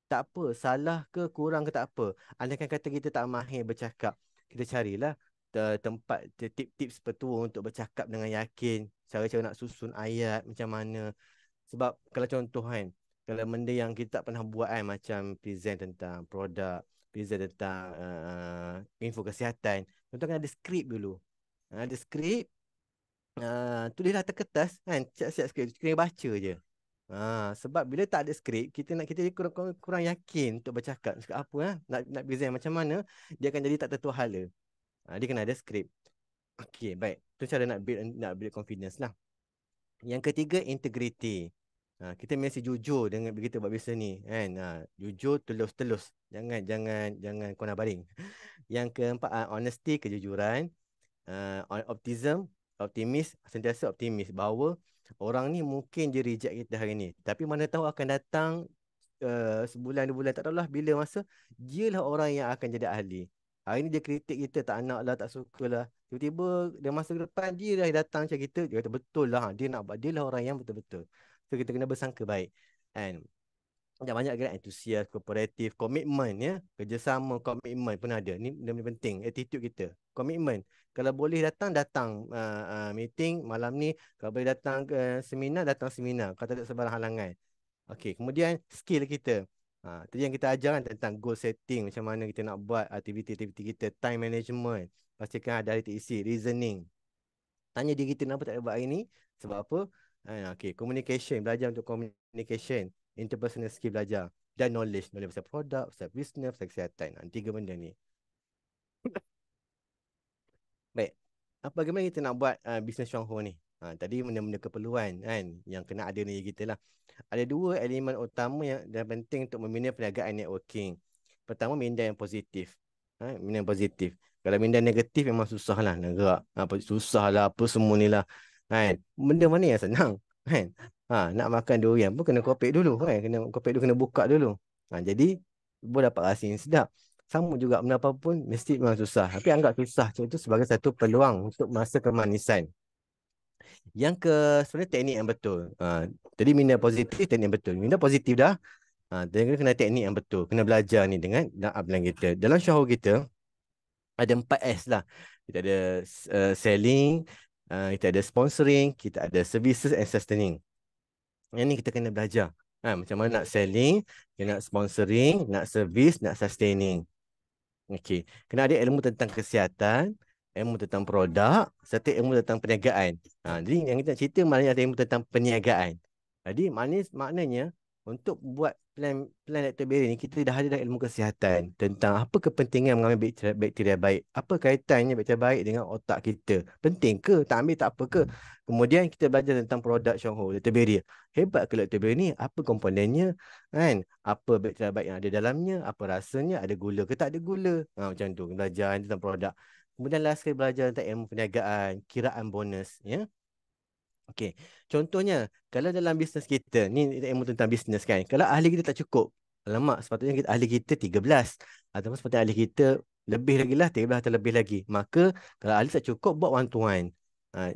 Speaker 3: Tak apa, salah ke kurang ke tak apa. Andaikan kata kita tak mahir bercakap, kita carilah tempat tips-tips petua untuk bercakap dengan yakin. Cara-cara nak susun ayat macam mana. Sebab kalau contoh kan, kalau benda yang kita tak pernah buat kan, macam present tentang produk, present tentang info kesihatan, contoh kan ada skrip dulu. Ada skrip, tulislah atas kertas kan, siap-siap skrip, kena baca je. Sebab bila tak ada skrip, kita kurang yakin untuk bercakap. Cakap apa nak present macam mana, dia akan jadi tak tertua hala. Dia kena ada skrip. Okey, baik. Tu cara nak build confidence lah. Yang ketiga, integrity. Kita mesti jujur dengan kita buat bisnes ni kan. Jujur, telus. Jangan kona baring. Yang keempat, honesty, kejujuran. Optimis, sentiasa optimis bahawa orang ni mungkin dia reject kita hari ni, tapi mana tahu akan datang sebulan 2 bulan, tak tahulah bila masa, dialah orang yang akan jadi ahli. Hari ni dia kritik kita, tak nak lah, tak suka lah, tiba-tiba dia masa depan dia dah datang macam kita, dia kata betul lah, dia nak buat, dia lah orang yang betul-betul. So kita kena bersangka baik kan. Dan banyak gerak antusias, kooperatif, komitmen ya, kerjasama, komitmen pun ada. Ni benda penting, attitude kita, komitmen. Kalau boleh datang meeting malam ni, kalau boleh datang ke seminar, datang seminar. Kalau tak ada sebarang halangan. Okey, kemudian skill kita. Tadi yang kita ajar kan tentang goal setting, macam mana kita nak buat aktiviti-aktiviti kita, time management, pastikan ada RTC, reasoning. Tanya diri kita kenapa tak ada buat hari ni, sebab apa? Okey, communication, belajar untuk communication, interpersonal skill belajar, dan knowledge pasal produk, pasal business, pasal kesihatan. 3 benda ni. Baik. Bagaimana kita nak buat business stronghold ni? Tadi benda-benda keperluan kan yang kena ada ni kita lah. Ada 2 elemen utama yang penting untuk membina perniagaan networking. Pertama, minda yang positif. Minda yang positif. Kalau minda negatif memang susah lah nak gerak. Susah lah apa semua ni lah. Kan? Benda mana yang senang? Kan? Nak makan durian pun kena kopek dulu. Kan? Kopek dulu, kena buka dulu. Jadi, boleh dapat rasa yang sedap. Sama juga benda apa pun mesti memang susah. Tapi anggap susah itu sebagai satu peluang untuk masa kemanisan. Yang sebenarnya teknik yang betul. Jadi minda positif, teknik yang betul. Minda positif dah. Jadi kena teknik yang betul. Kena belajar ni dengan upline kita. Dalam syahur kita ada 4S lah. Kita ada selling, kita ada sponsoring, kita ada services and sustaining. Yang ni kita kena belajar. Macam mana nak selling, nak sponsoring, nak service, nak sustaining. Okey, kena ada ilmu tentang kesihatan, ilmu tentang produk, serta ilmu tentang perniagaan. Jadi yang kita nak cerita maknanya ada ilmu tentang perniagaan. Jadi maknanya untuk buat plan Dr. Berry ni, kita dah ada ilmu kesihatan tentang apa kepentingan mengambil bakteria baik. Apa kaitannya bakteria baik dengan otak kita? Penting ke? Tak ambil tak apa ke? Kemudian kita belajar tentang produk Stronghold Dr. Berry. Hebat ke Dr. Berry ni? Apa komponennya? Kan? Apa bakteria baik yang ada dalamnya? Apa rasanya? Ada gula ke tak ada gula? Macam tu. Belajar tentang produk. Kemudian last sekali belajar tentang ilmu perniagaan, kiraan bonus. Ya. Okey, contohnya kalau dalam bisnes kita, ni ilmu tentang bisnes kan, kalau ahli kita tak cukup, alamak, sepatutnya ahli kita 13, ataupun sepatutnya ahli kita lebih lagi lah, 13 atau lebih lagi. Maka kalau ahli tak cukup, buat one to one.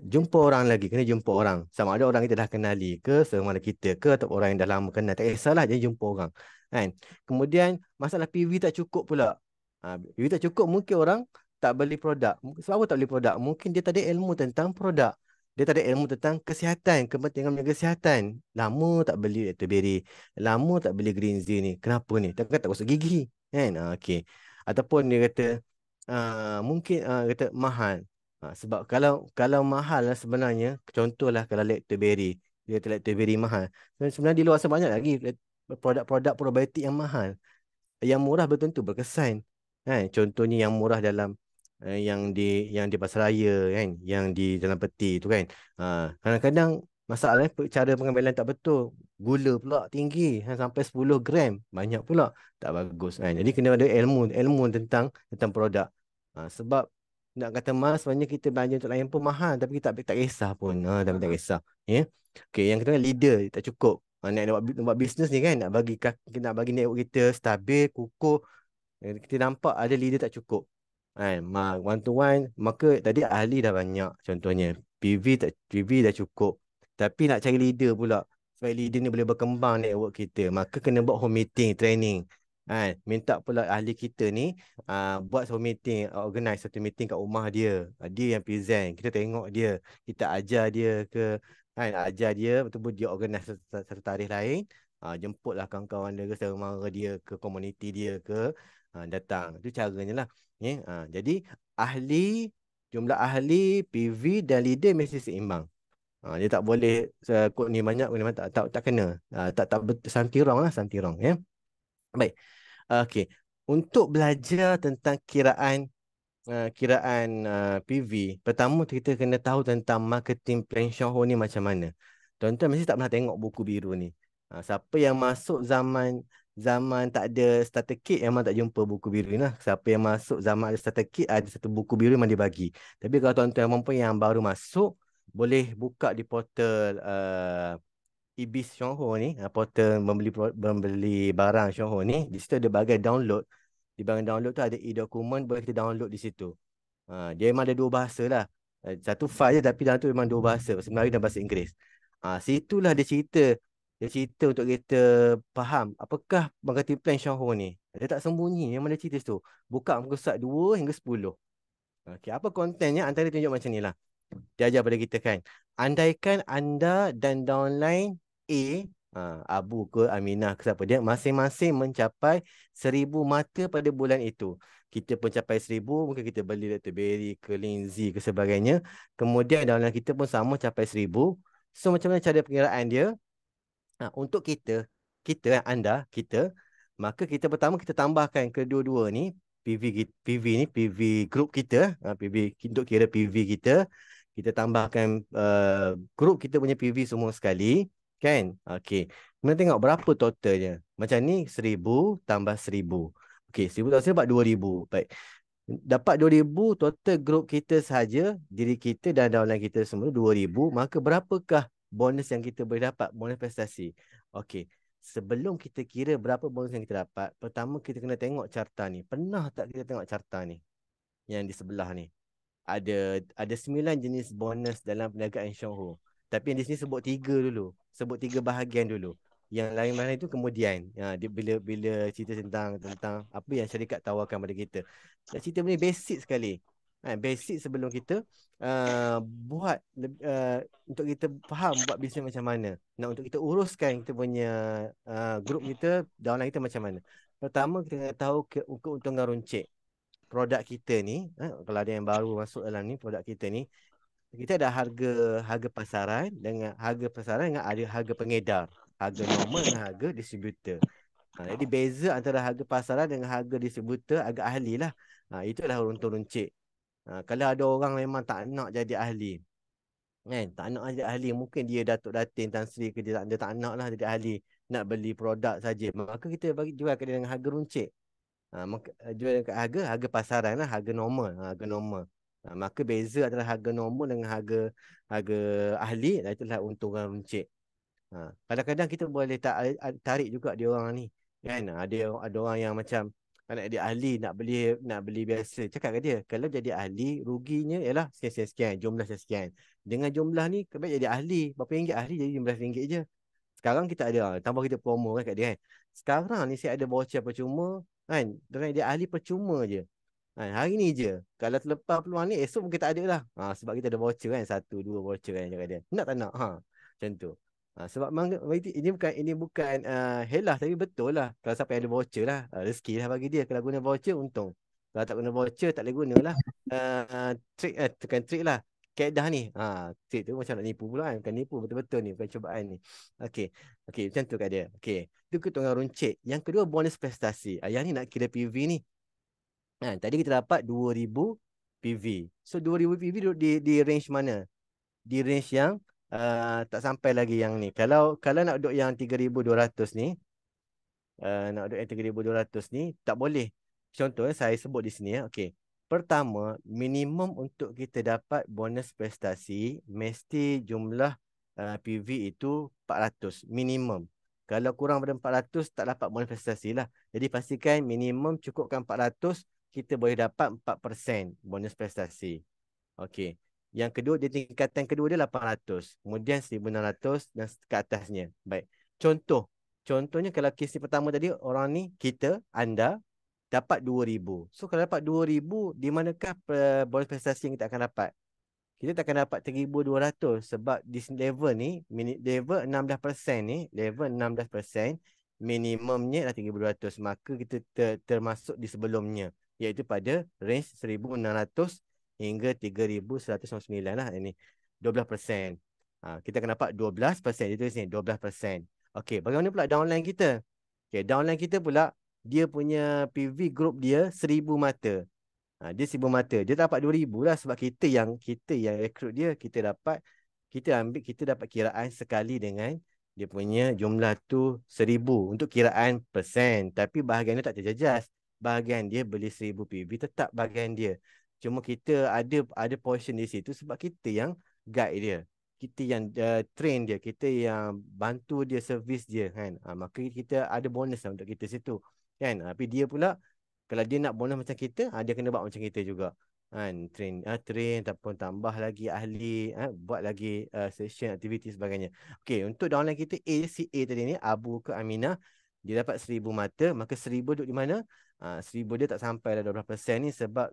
Speaker 3: Jumpa orang lagi, kena jumpa orang. Sama ada orang kita dah kenali ke, sama ada kita ke, atau orang yang dah lama kenal, tak kisahlah, jadi jumpa orang. Kan? Kemudian masalah PV tak cukup pula. PV tak cukup, mungkin orang tak beli produk. Sebab apa tak beli produk? Mungkin dia tak ada ilmu tentang produk. Dia tak ada ilmu tentang kesihatan, kepentingan menjaga kesihatan. Lama tak beli Dr. Berry. Lama tak beli Green Z ni. Kenapa ni? Tak gosok gigi. Kan? Okey. Ataupun dia kata, mungkin kata mahal. Sebab kalau mahal lah sebenarnya, contohlah kalau Lactoberry, dia kata Lactoberry mahal. Dan sebenarnya di luar sana banyak lagi produk-produk probiotik yang mahal. Yang murah betul tentu berkesan. Kan? Contohnya yang murah dalam yang di pasaraya kan, yang di dalam peti tu kan. Kadang-kadang masalahnya cara pengambilan tak betul. Gula pula tinggi sampai 10 gram. Banyak pula. Tak bagus kan. Jadi kena ada ilmu tentang produk. Sebab nak kata mahal sebenarnya kita belanja untuk layan pun mahal tapi kita tak kisah pun. Tapi tak kisah. Ya. Okey, yang kedua leader tak cukup. Nak buat bisnes ni kan, nak bagi network kita stabil, kukuh. Kita nampak ada leader tak cukup. Kan, one to one, maka tadi ahli dah banyak contohnya. PV dah cukup. Tapi nak cari leader pula. Supaya leader ni boleh berkembang network kita. Maka kena buat home meeting, training. Kan, minta pula ahli kita ni buat home meeting, organize satu meeting kat rumah dia. Dia yang present. Kita tengok dia. Kita ajar dia ke. Kan, ajar dia betul-betul dia organize satu tarikh lain. Jemputlah kawan-kawan dia ke saudara dia ke komuniti dia ke. Datang. Itu caranya lah. Ya, jadi jumlah ahli, PV dan leader mesti seimbang. Dia tak boleh kod ni banyak, kod ni banyak, tak kena. Tak something wrong lah, something wrong. Ya. Baik. Okey. Untuk belajar tentang PV, pertama kita kena tahu tentang marketing plan Shouho ni macam mana. Tuan-tuan mesti tak pernah tengok buku biru ni. Siapa yang masuk zaman zaman tak ada starter kit memang tak jumpa buku biru ni lah. Siapa yang masuk zaman ada starter kit, ada satu buku biru memang dia bagi. Tapi kalau tuan-tuan yang baru masuk, boleh buka di portal Ibis Shouho ni, portal membeli barang Shouho ni. Di situ ada bahagian download. Di bahagian download tu ada e-dokumen, boleh kita download di situ. Dia memang ada dua bahasa lah. Satu file je tapi dalam tu memang dua bahasa. Bahasa Melayu dan bahasa Inggeris. Situlah dia cerita. Dia cerita untuk kita faham apakah marketing plan Shouho ni. Dia tak sembunyi. Memang dia cerita situ. Buka muka surat 2 hingga 10. Okey, apa kontennya? Antara tunjuk macam ni lah. Dia ajar pada kita kan. Andaikan anda dan downline Abu ke Aminah ke siapa dia, masing-masing mencapai 1,000 mata pada bulan itu. Kita pun capai 1,000, mungkin kita beli Lactoberry ke Lindsay ke sebagainya. Kemudian downline kita pun sama capai 1,000. So macam mana cara pengiraan dia? Untuk kita, maka kita pertama kita tambahkan kedua-dua ni, PV ni, PV group kita, PV untuk kira PV kita. Kita tambahkan group kita punya PV semua sekali, kan? Okey. Kemudian tengok berapa totalnya. Macam ni 1,000 tambah 1,000. Okey, 1,000 tambah 1,000 dapat 2,000. Baik. Dapat 2,000 total group kita sahaja, diri kita dan downline kita semua 2,000. Maka berapakah bonus yang kita boleh dapat? Bonus prestasi. Okey. Sebelum kita kira berapa bonus yang kita dapat, pertama kita kena tengok carta ni. Pernah tak kita tengok carta ni? Yang di sebelah ni. Ada 9 jenis bonus dalam perniagaan Shouho. Tapi yang di sini sebut 3 dulu. Sebut 3 bahagian dulu. Yang lain-lain itu kemudian. Dia bila cerita tentang apa yang syarikat tawarkan pada kita. Dan cerita ni basic sekali. Basic sebelum kita buat untuk kita faham buat bisnes macam mana. Untuk kita uruskan kita punya grup kita, downline kita macam mana. Pertama kita kena tahu keuntungan runcit produk kita ni. Kalau ada yang baru masuk dalam ni, produk kita ni, kita ada harga pasaran dengan ada harga pengedar, harga normal dengan harga distributor. Jadi beza antara harga pasaran dengan harga distributor agak ahli lah. Itulah untung runcit. Kalau ada orang memang tak nak jadi ahli, kan? Tak nak jadi ahli, mungkin dia Datuk Datin Tan Sri ke dia tak nak lah jadi ahli, nak beli produk saja. Maka kita bagi jual ke dia dengan harga runcit. Jual dekat harga pasaran lah, harga normal, maka beza antara harga normal dengan harga ahli, itulah untungan runcit. Kadang-kadang kita boleh tarik juga dia orang ni, kan? Ada orang yang macam nak dia ahli, nak beli biasa. Cakap ke dia, kalau jadi ahli ruginya ialah sekian, jumlah sekian. Dengan jumlah ni kebalik jadi ahli, berapa ringgit ahli jadi RM15 je. Sekarang kita ada tambah kita promo kan kat dia kan. Sekarang ni saya ada voucher percuma, kan? Dengan dia ahli percuma je. Hari ni je. Kalau terlepas peluang ni, esok mungkin tak ada lah. Sebab kita ada voucher kan. 1-2 voucher kan cakap dia. Nak tak nak? Macam tu. Sebab ini bukan helah, tapi betul lah. Kalau siapa yang ada voucher lah, rezeki lah bagi dia. Kalau guna voucher, untung. Kalau tak guna voucher tak boleh guna lah. Tekan trik lah. Kaedah ni. Trik tu macam nak nipu pula kan. Bukan nipu, betul-betul ni. Bukan cubaan ni. Okey. Okey, macam tu kat dia. Okey. Itu kehitungan runcit. Yang kedua, bonus prestasi. Yang ni nak kira PV ni. Tadi kita dapat 2000 PV. So 2000 PV duduk di range mana? Di range yang tak sampai lagi yang ni. Kalau nak duduk yang 3200 ni, nak duduk yang 3200 ni, tak boleh. Contoh saya sebut di sini ya. Okey. Pertama, minimum untuk kita dapat bonus prestasi mesti jumlah PV itu 400 minimum. Kalau kurang pada 400 tak dapat bonus prestasi lah. Jadi pastikan minimum cukupkan 400, kita boleh dapat 4% bonus prestasi. Okey. Yang kedua, dia tingkatan kedua dia 800. Kemudian 1600 dan ke atasnya. Baik. Contohnya kalau kes ni pertama tadi, orang ni, anda dapat 2000. So kalau dapat 2000, di manakah bonus prestasi yang kita akan dapat? Kita tak akan dapat 1200 sebab di level ni, level 16% ni, level 16%, minimumnya adalah 3200. Maka kita termasuk di sebelumnya, iaitu pada range 1600 hingga 3199 lah ini. 12%. Kita akan dapat 12%. Dia tulis ni 12%. Okey, bagaimana pula downline kita? Okey, downline kita pula, dia punya PV group dia 1000 mata. Dia 1000 mata. Dia dapat 2000 lah sebab kita yang rekrut dia, kita dapat kiraan sekali dengan dia punya jumlah tu 1000 untuk kiraan persen. Tapi bahagian dia tak terjejas. Bahagian dia beli 1000 PV tetap bahagian dia. Cuma kita ada portion di situ sebab kita yang guide dia. Kita yang train dia, kita yang bantu dia, servis dia kan. Maka kita ada bonus lah untuk kita situ kan. Tapi dia pula, kalau dia nak bonus macam kita, dia kena buat macam kita juga. Train ataupun tambah lagi ahli, buat lagi session, aktiviti sebagainya. Okey, untuk downline kita si A tadi ni, Abu ke Aminah, dia dapat 1000 mata, maka 1000 duduk di mana? 1000 dia tak sampai lah 12% ni sebab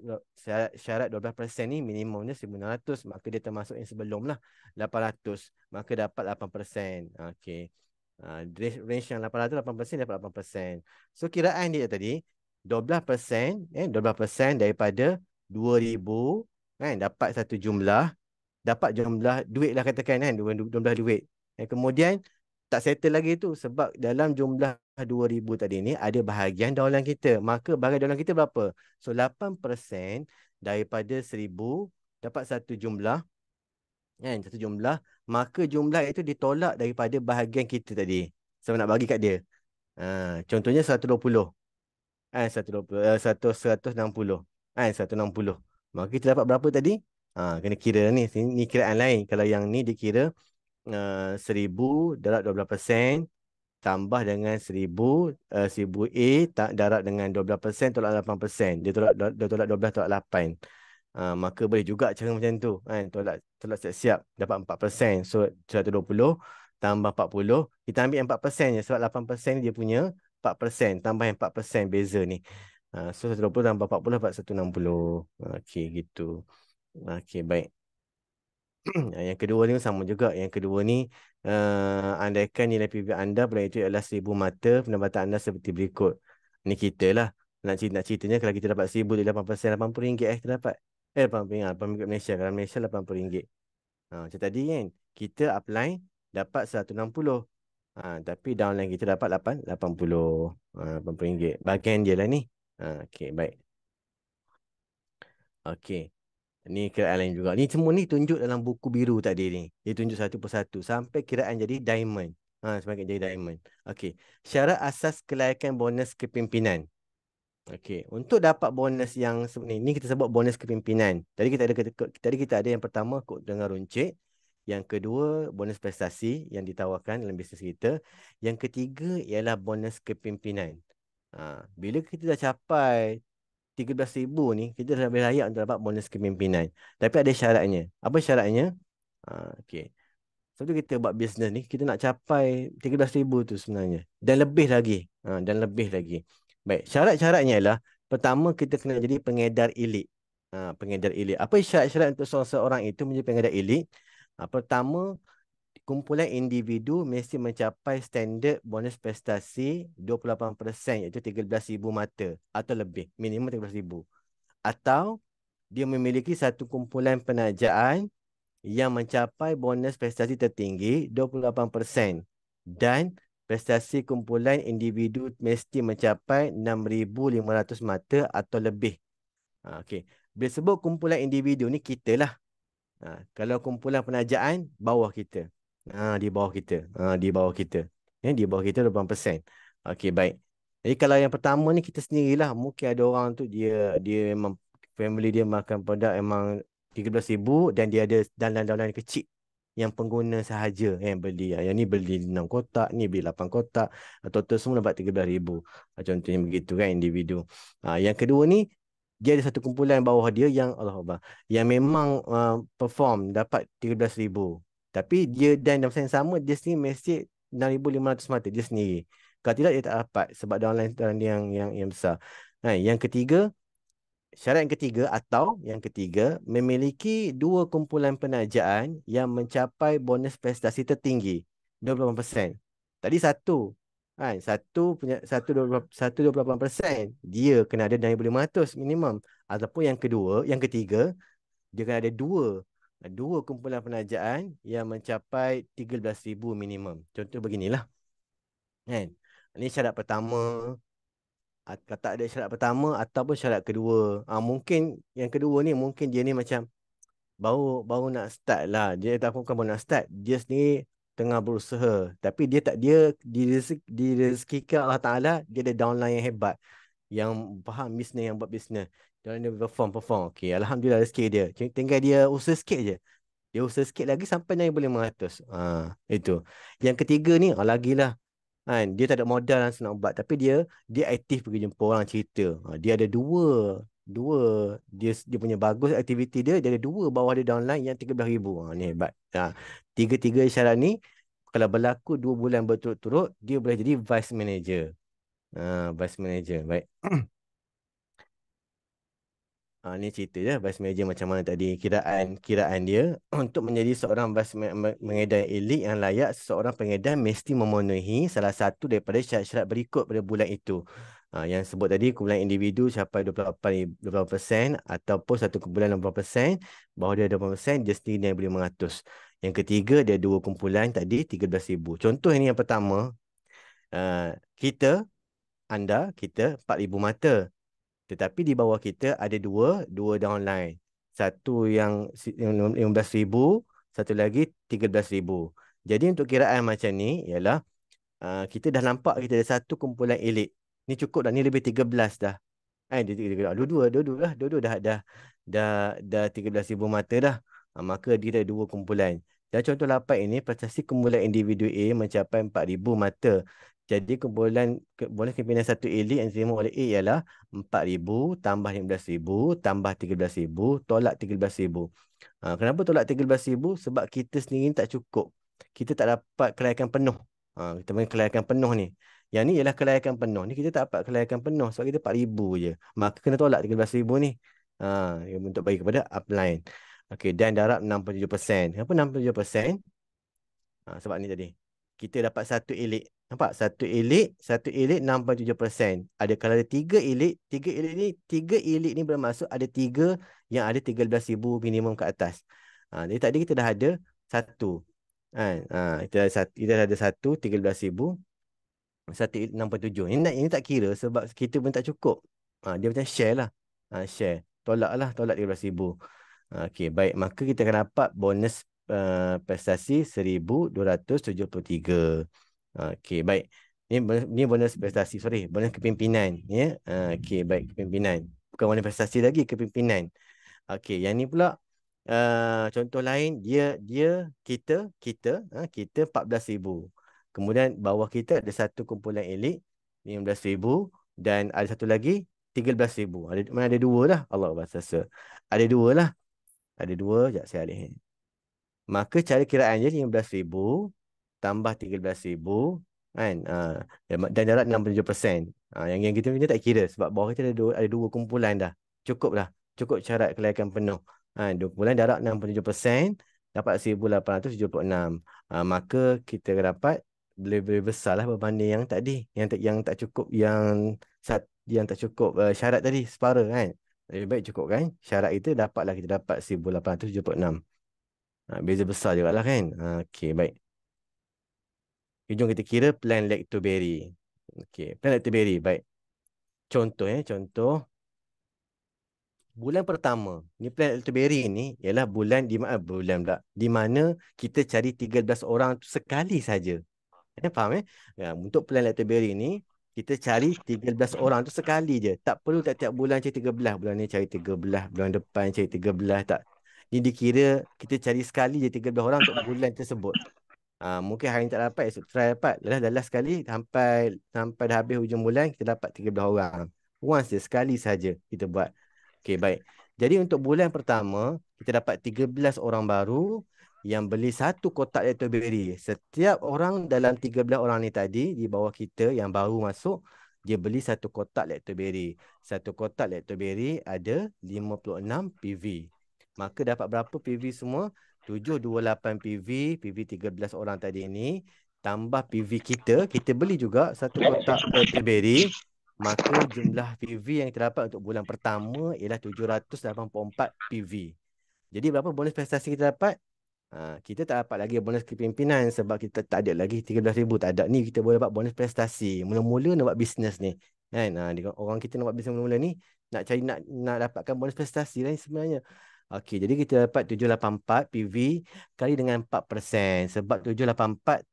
Speaker 3: syarat 12% ni minimumnya 1600, maka dia termasuk yang sebelum lah 800, maka dapat 8%. Okey. Range yang 800, 8% dapat 8%. So kiraan dia tadi 12%, 12% daripada 2000 kan, dapat satu jumlah, dapat jumlah duit lah katakan kan, jumlah duit. Kemudian tak settle lagi tu sebab dalam jumlah 2000 tadi ni ada bahagian downline kita. Maka bahagian downline kita berapa? So 8% daripada 1000 dapat satu jumlah kan, satu jumlah, maka jumlah itu ditolak daripada bahagian kita tadi. So nak bagi kat dia. Contohnya 120. 160. 160. Maka kita dapat berapa tadi? Kena kira ni. Ni kiraan lain. Kalau yang ni dikira 1000 darab 12% tambah dengan 1000 A darab dengan 12% tolak 8%. Dia tolak 12 tolak 8. Maka boleh juga cara macam tu kan. Tolak siap-siap dapat 4%. So 120 tambah 40. Kita ambil yang 4% je sebab 8% dia punya 4%, tambah yang 4% beza ni. So 120 tambah 40 dapat 160. Okey, gitu. Okey, baik. Yang kedua ni sama juga. Yang kedua ni, andaikan nilai PV anda pada itu adalah 1000 mata, pendapatan anda seperti berikut. Ni kita lah. Nak ceritanya kalau kita dapat 1000 dari 8%, RM80 kita dapat. RM80 Malaysia. Kalau Malaysia RM80. Macam tadi kan, kita apply dapat 160. Tapi downline kita dapat 80. RM80. Bahagian dia lah ni. Okey, baik. Okey. Ni kiraan lain juga. Ni semua ni tunjuk dalam buku biru tadi ni. Dia tunjuk satu persatu sampai kiraan jadi diamond. Sampai jadi diamond. Okey. Syarat asas kelayakan bonus kepimpinan. Okey. Untuk dapat bonus yang ni kita sebut bonus kepimpinan. Tadi kita ada yang pertama kod dengan runcit. Yang kedua, bonus prestasi yang ditawarkan dalam bisnes kita. Yang ketiga ialah bonus kepimpinan. Bila kita dah capai 13,000 ni, kita dah lebih layak untuk dapat bonus kepimpinan. Tapi ada syaratnya. Apa syaratnya? Okey. Sebab tu kita buat bisnes ni, kita nak capai 13,000 tu sebenarnya. Dan lebih lagi. Baik, syarat-syaratnya ialah, pertama kita kena jadi pengedar elit. Pengedar elit. Apa syarat-syarat untuk seorang itu menjadi pengedar elit? Pertama, kumpulan individu mesti mencapai standard bonus prestasi 28%, iaitu 13,000 mata atau lebih, minimum 13,000. atau dia memiliki satu kumpulan penajaan yang mencapai bonus prestasi tertinggi 28% dan prestasi kumpulan individu mesti mencapai 6,500 mata atau lebih. Okey. Bila sebut kumpulan individu ni kita lah. Kalau kumpulan penajaan bawah kita. Di bawah kita. Di bawah kita. Di bawah kita 28%. Okey, baik. Jadi kalau yang pertama ni kita sendirilah. Mungkin ada orang tu dia memang family dia makan produk memang 13,000 dan dia ada dalan-dalan kecil yang pengguna sahaja yang beli. Yang ni beli 6 kotak, ni beli 8 kotak. Total semua dapat 13,000. Contohnya begitu kan individu. Yang kedua ni dia ada satu kumpulan bawah dia yang Allah Akbar, yang memang perform dapat 13,000. Tapi dia dan dalam masa yang sama dia sendiri mesti 6,500 mata dia sendiri. Kalau tidak dia tak dapat sebab downline yang besar. Yang ketiga, syarat yang ketiga atau yang ketiga memiliki dua kumpulan penajaan yang mencapai bonus prestasi tertinggi 28%. Tadi satu. Satu punya 28%. Dia kena ada 6,500 minimum. Ataupun yang ketiga, dia kena ada dua kumpulan penajaan yang mencapai 13,000 minimum. Contoh beginilah. Kan? Ini syarat pertama. Kalau tak ada syarat pertama ataupun syarat kedua. Mungkin yang kedua ni mungkin dia ni macam baru nak start lah. Dia tak bukan baru nak start. Dia sendiri tengah berusaha. Tapi dia direzekikan Allah Ta'ala, dia ada downline yang hebat. Yang faham bisnes, yang buat bisnes. Dia perform. Okey, Alhamdulillah rezeki dia. Tinggal dia usaha sikit je. Dia usaha sikit lagi sampai 6,500. Itu. Yang ketiga ni, lagilah. Dia tak ada modal dan senang buat. Tapi dia aktif pergi jumpa orang cerita. Dia ada dua dia punya bagus aktiviti dia ada dua bawah dia downline yang 13,000. Ni hebat. Tiga-tiga syarat ni kalau berlaku 2 bulan berturut-turut dia boleh jadi vice manager. Vice manager. Baik. Ni cerita je vice manager macam mana tadi kiraan dia untuk menjadi seorang vice mengedar elit yang layak. Seseorang pengedar mesti memenuhi salah satu daripada syarat-syarat berikut pada bulan itu. Yang sebut tadi kumpulan individu capai 28% ataupun satu kumpulan 80%, bawah dia 20%, dia sendiri 6,500. Yang ketiga dia dua kumpulan tadi 13,000. Contoh ini yang pertama, kita 4,000 mata. Tetapi di bawah kita ada dua downline. Satu yang 15,000, satu lagi 13,000. Jadi untuk kiraan macam ni ialah kita dah nampak kita ada satu kumpulan elit. Ni cukup dah, ni lebih 13 dah. Dua-dua dah 13,000 mata dah. Maka dia ada dua kumpulan. Dan contoh lapan ini prestasi kumpulan individu A mencapai 4,000 mata. Jadi kumpulan bonus kepimpinan satu elit yang diterima oleh A ialah 4,000 tambah 15,000 tambah 13,000 tolak 13,000. Kenapa tolak 13,000? Sebab kita sendiri tak cukup. Kita tak dapat kelayakan penuh. Kita panggil kelayakan penuh ni. Yang ni ialah kelayakan penuh. Ni kita tak dapat kelayakan penuh sebab kita 4,000 je. Maka kena tolak 13,000 ni. Untuk bagi kepada upline. Okey, dan darab 67%. Kenapa 67%? Sebab ni tadi. Kita dapat satu elit. Nampak? Satu elit 67%. Kalau ada tiga elit ni bermaksud ada tiga yang ada 13,000 minimum ke atas. Jadi tadi kita dah ada satu. Kita dah ada satu 13,000. Satu 67. Ini tak kira sebab kita pun tak cukup. Dia macam share lah. Share. Tolak 13,000. Okey, baik. Maka kita akan dapat bonus prestasi 1,273. Okey, baik. Ini bonus prestasi, bonus kepimpinan. Ya. Okey, baik, kepimpinan. Bukan bonus prestasi lagi, kepimpinan. Okey, yang ni pula contoh lain, kita 14,000. Kemudian bawah kita ada satu kumpulan elit 15,000 dan ada satu lagi 13,000. Mana ada dua lah. Allah bahasa. Ada dua lah. Ada dua. Sekejap saya alih. Maka cara kiraannya 15,000 tambah 13,000 kan. Dan darab 67%. Yang kita tak kira sebab bawah kita ada dua kumpulan dah. Cukup lah. Cukup syarat kelayakan penuh. Dua kumpulan darab 67% dapat 1,876. Maka kita dapat lebih besar lah berbanding yang tadi. Yang tak cukup, yang tak cukup syarat tadi, separa kan. Lebih baik cukup kan? Syarat kita dapatlah kita dapat 1876. Beza besar juga lah kan? Okey, baik. Jom kita kira plan lactoberry. Okey, plan lactoberry. Baik. Contoh contoh. Bulan pertama. Ni plan lactoberry ni ialah bulan di mana bulan pula. Di mana kita cari 13 orang tu sekali saja. Faham untuk plan lactoberry ni kita cari 13 orang tu sekali je. Tak perlu tiap-tiap bulan cari 13. Bulan ni cari 13, bulan depan cari 13 tak. Ni dikira kita cari sekali je 13 orang untuk bulan tersebut. Mungkin hari ni tak dapat, esok try dapat. Dah sekali sampai dah habis hujung bulan kita dapat 13 orang. Once je, sekali saja kita buat. Okey, baik. Jadi untuk bulan pertama, kita dapat 13 orang baru yang beli satu kotak lactoberry. Setiap orang dalam 13 orang ni tadi, di bawah kita yang baru masuk, dia beli satu kotak lactoberry. Satu kotak lactoberry ada 56 PV. Maka dapat berapa PV semua? 728 PV, PV 13 orang tadi ni, tambah PV kita beli juga satu kotak lactoberry. Maka jumlah PV yang kita dapat untuk bulan pertama ialah 784 PV. Jadi berapa bonus prestasi kita dapat? Kita tak dapat lagi bonus kepimpinan sebab kita tak ada lagi 13,000. Tak ada. Ni kita boleh dapat bonus prestasi. Mula-mula nak buat bisnes ni. Kan? Orang kita nak buat bisnes mula-mula ni, nak dapatkan bonus prestasi lah sebenarnya. Okey, jadi kita dapat 784 PV kali dengan 4%. Sebab 784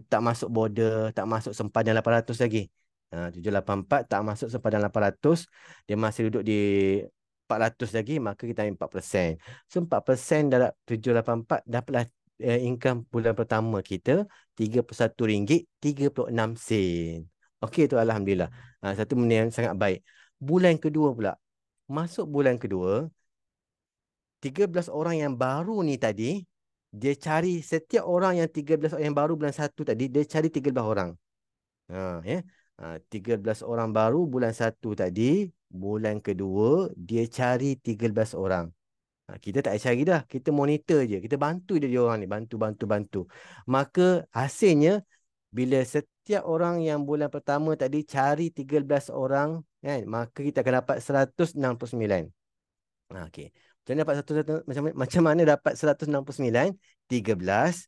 Speaker 3: tak masuk border, tak masuk sempadan 800 lagi. 784 tak masuk sempadan 800. Dia masih duduk di 400 lagi, maka kita ambil 4%. So 4% darab 784 dapatlah income bulan pertama kita RM31.36. Okey tu alhamdulillah. Satu benda yang sangat baik. Bulan kedua pula. Masuk bulan kedua, 13 orang yang baru ni tadi, dia cari setiap orang yang 13 orang yang baru bulan 1 tadi, dia cari 13 orang. 13 orang baru bulan 1 tadi, bulan kedua dia cari 13 orang. Kita tak cari dah, kita monitor je, kita bantu dia orang ni, bantu. Maka hasilnya bila setiap orang yang bulan pertama tadi cari 13 orang kan, maka kita akan dapat 169. Okey. Macam mana dapat 169? 13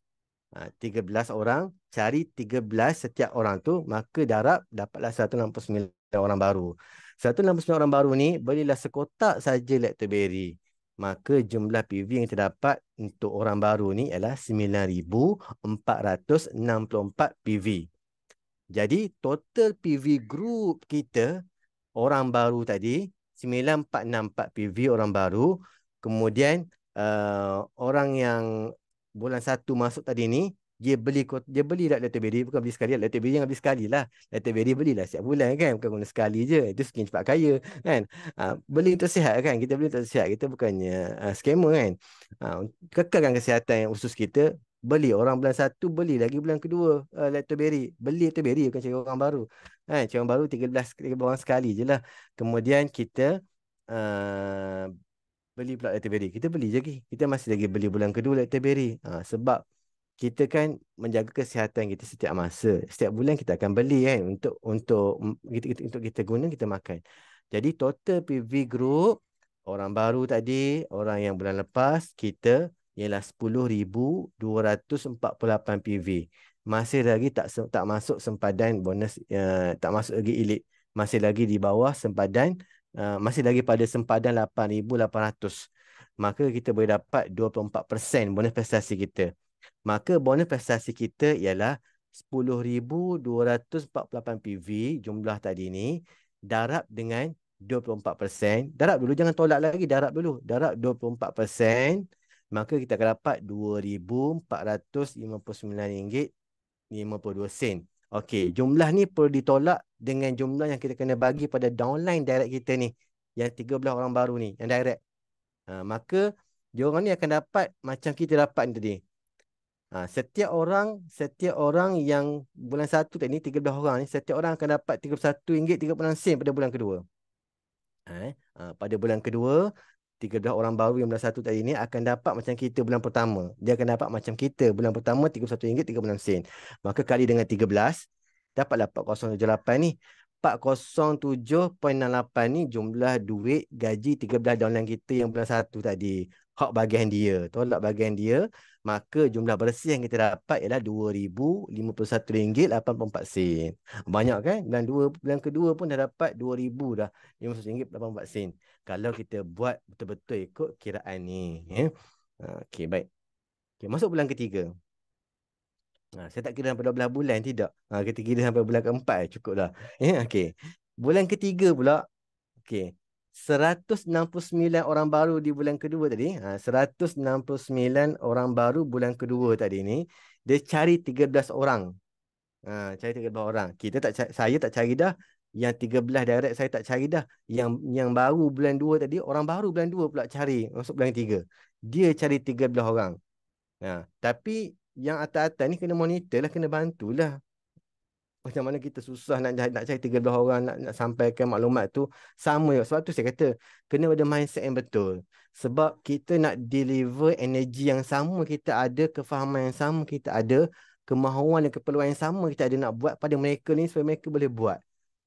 Speaker 3: 13 orang, cari 13 setiap orang tu, maka dapatlah 169 orang baru. 169 orang baru ni, belilah sekotak saja lactoberry. Maka jumlah PV yang kita dapat untuk orang baru ni ialah 9,464 PV. Jadi, total PV group kita, orang baru tadi, 9,464 PV orang baru. Kemudian, orang yang bulan 1 masuk tadi ni, dia beli lactoberry, bukan beli sekali. Lactoberry jangan beli sekali lah. Lactoberry belilah setiap bulan kan, bukan guna sekali je. Itu skin cepat kaya kan. Beli untuk sihat kan, kita beli untuk sihat. Kita bukannya scammer kan. Kekalkan kesihatan yang usus kita. Beli orang bulan 1, beli lagi bulan kedua lactoberry. Beli lactoberry, bukan cari orang baru. Cari orang baru 13 orang sekali je lah. Kemudian kita beli pula lactoberry. Kita beli je lagi. Kita masih lagi beli bulan kedua lactoberry. Sebab kita kan menjaga kesihatan kita setiap masa. Setiap bulan kita akan beli kan untuk kita guna, kita makan. Jadi total PV group orang baru tadi, orang yang bulan lepas kita ialah 10,248 PV. Masih lagi tak masuk sempadan bonus, tak masuk lagi elite. Masih lagi di bawah sempadan, masih lagi pada sempadan 8,800. Maka kita boleh dapat 24% bonus prestasi kita. Maka bonus prestasi kita ialah 10,248 PV jumlah tadi ni, darab dengan 24%. Darab dulu, jangan tolak lagi, darab dulu. Darab 24%, maka kita akan dapat RM2,459.52. Okey, jumlah ni perlu ditolak dengan jumlah yang kita kena bagi pada downline direct kita ni, yang 13 orang baru ni, yang direct. Maka diorang ni akan dapat macam kita dapat ni tadi. Setiap orang yang bulan 1 tadi ni, 13 orang ni, setiap orang akan dapat RM31.36 pada bulan kedua. Pada bulan kedua, 13 orang baru yang bulan 1 tadi ni akan dapat macam kita bulan pertama. Dia akan dapat macam kita bulan pertama RM31.36. Maka kali dengan 13, dapatlah 4078 ni. 407.68 ni jumlah duit gaji 13 downline kita yang bulan 1 tadi. Hak bahagian dia. Tolak bahagian dia. Maka jumlah bersih yang kita dapat ialah RM2,051.84. Banyak kan? Bulan kedua pun dah dapat RM2,051.84. Kalau kita buat betul-betul ikut kiraan ni. Okey, baik. Okay, masuk bulan ketiga. Saya tak kira sampai 12 bulan, tidak. Kita kira sampai bulan keempat, cukup dah. Okey. Bulan ketiga pula, okey. 169 orang baru di bulan kedua tadi. 169 orang baru bulan kedua tadi ni. Dia cari 13 orang. Cari 13 orang. Saya tak cari dah. Yang 13 direct saya tak cari dah. Yang baru bulan 2 tadi, orang baru bulan 2 pula cari masuk bulan ketiga. Dia cari 13 orang. Tapi yang atas-atas ni kena monitor lah, kena bantulah. Macam mana kita susah nak cari 13 orang, nak sampaikan maklumat tu sama je. Sebab tu saya kata, kena ada mindset yang betul. Sebab kita nak deliver energi yang sama kita ada, kefahaman yang sama kita ada, kemahuan dan keperluan yang sama kita ada nak buat pada mereka ni supaya mereka boleh buat.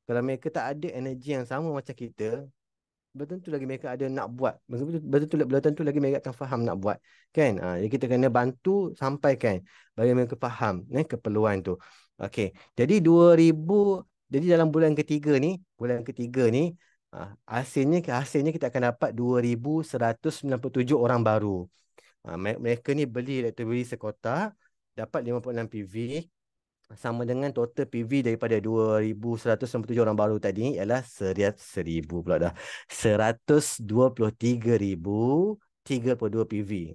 Speaker 3: Kalau mereka tak ada energi yang sama macam kita, belum tentu lagi mereka ada nak buat. Belum tentu lagi mereka akan faham nak buat. Kan? Jadi kita kena bantu sampaikan bagi mereka faham keperluan tu. Okey. Jadi dalam bulan ketiga ni, hasilnya kita akan dapat 2,197 orang baru. Mereka ni beli elektrik sekotak, dapat 56 PV. Sama dengan total PV daripada 2,197 orang baru tadi ialah 1,000 pula dah. 123,032 PV.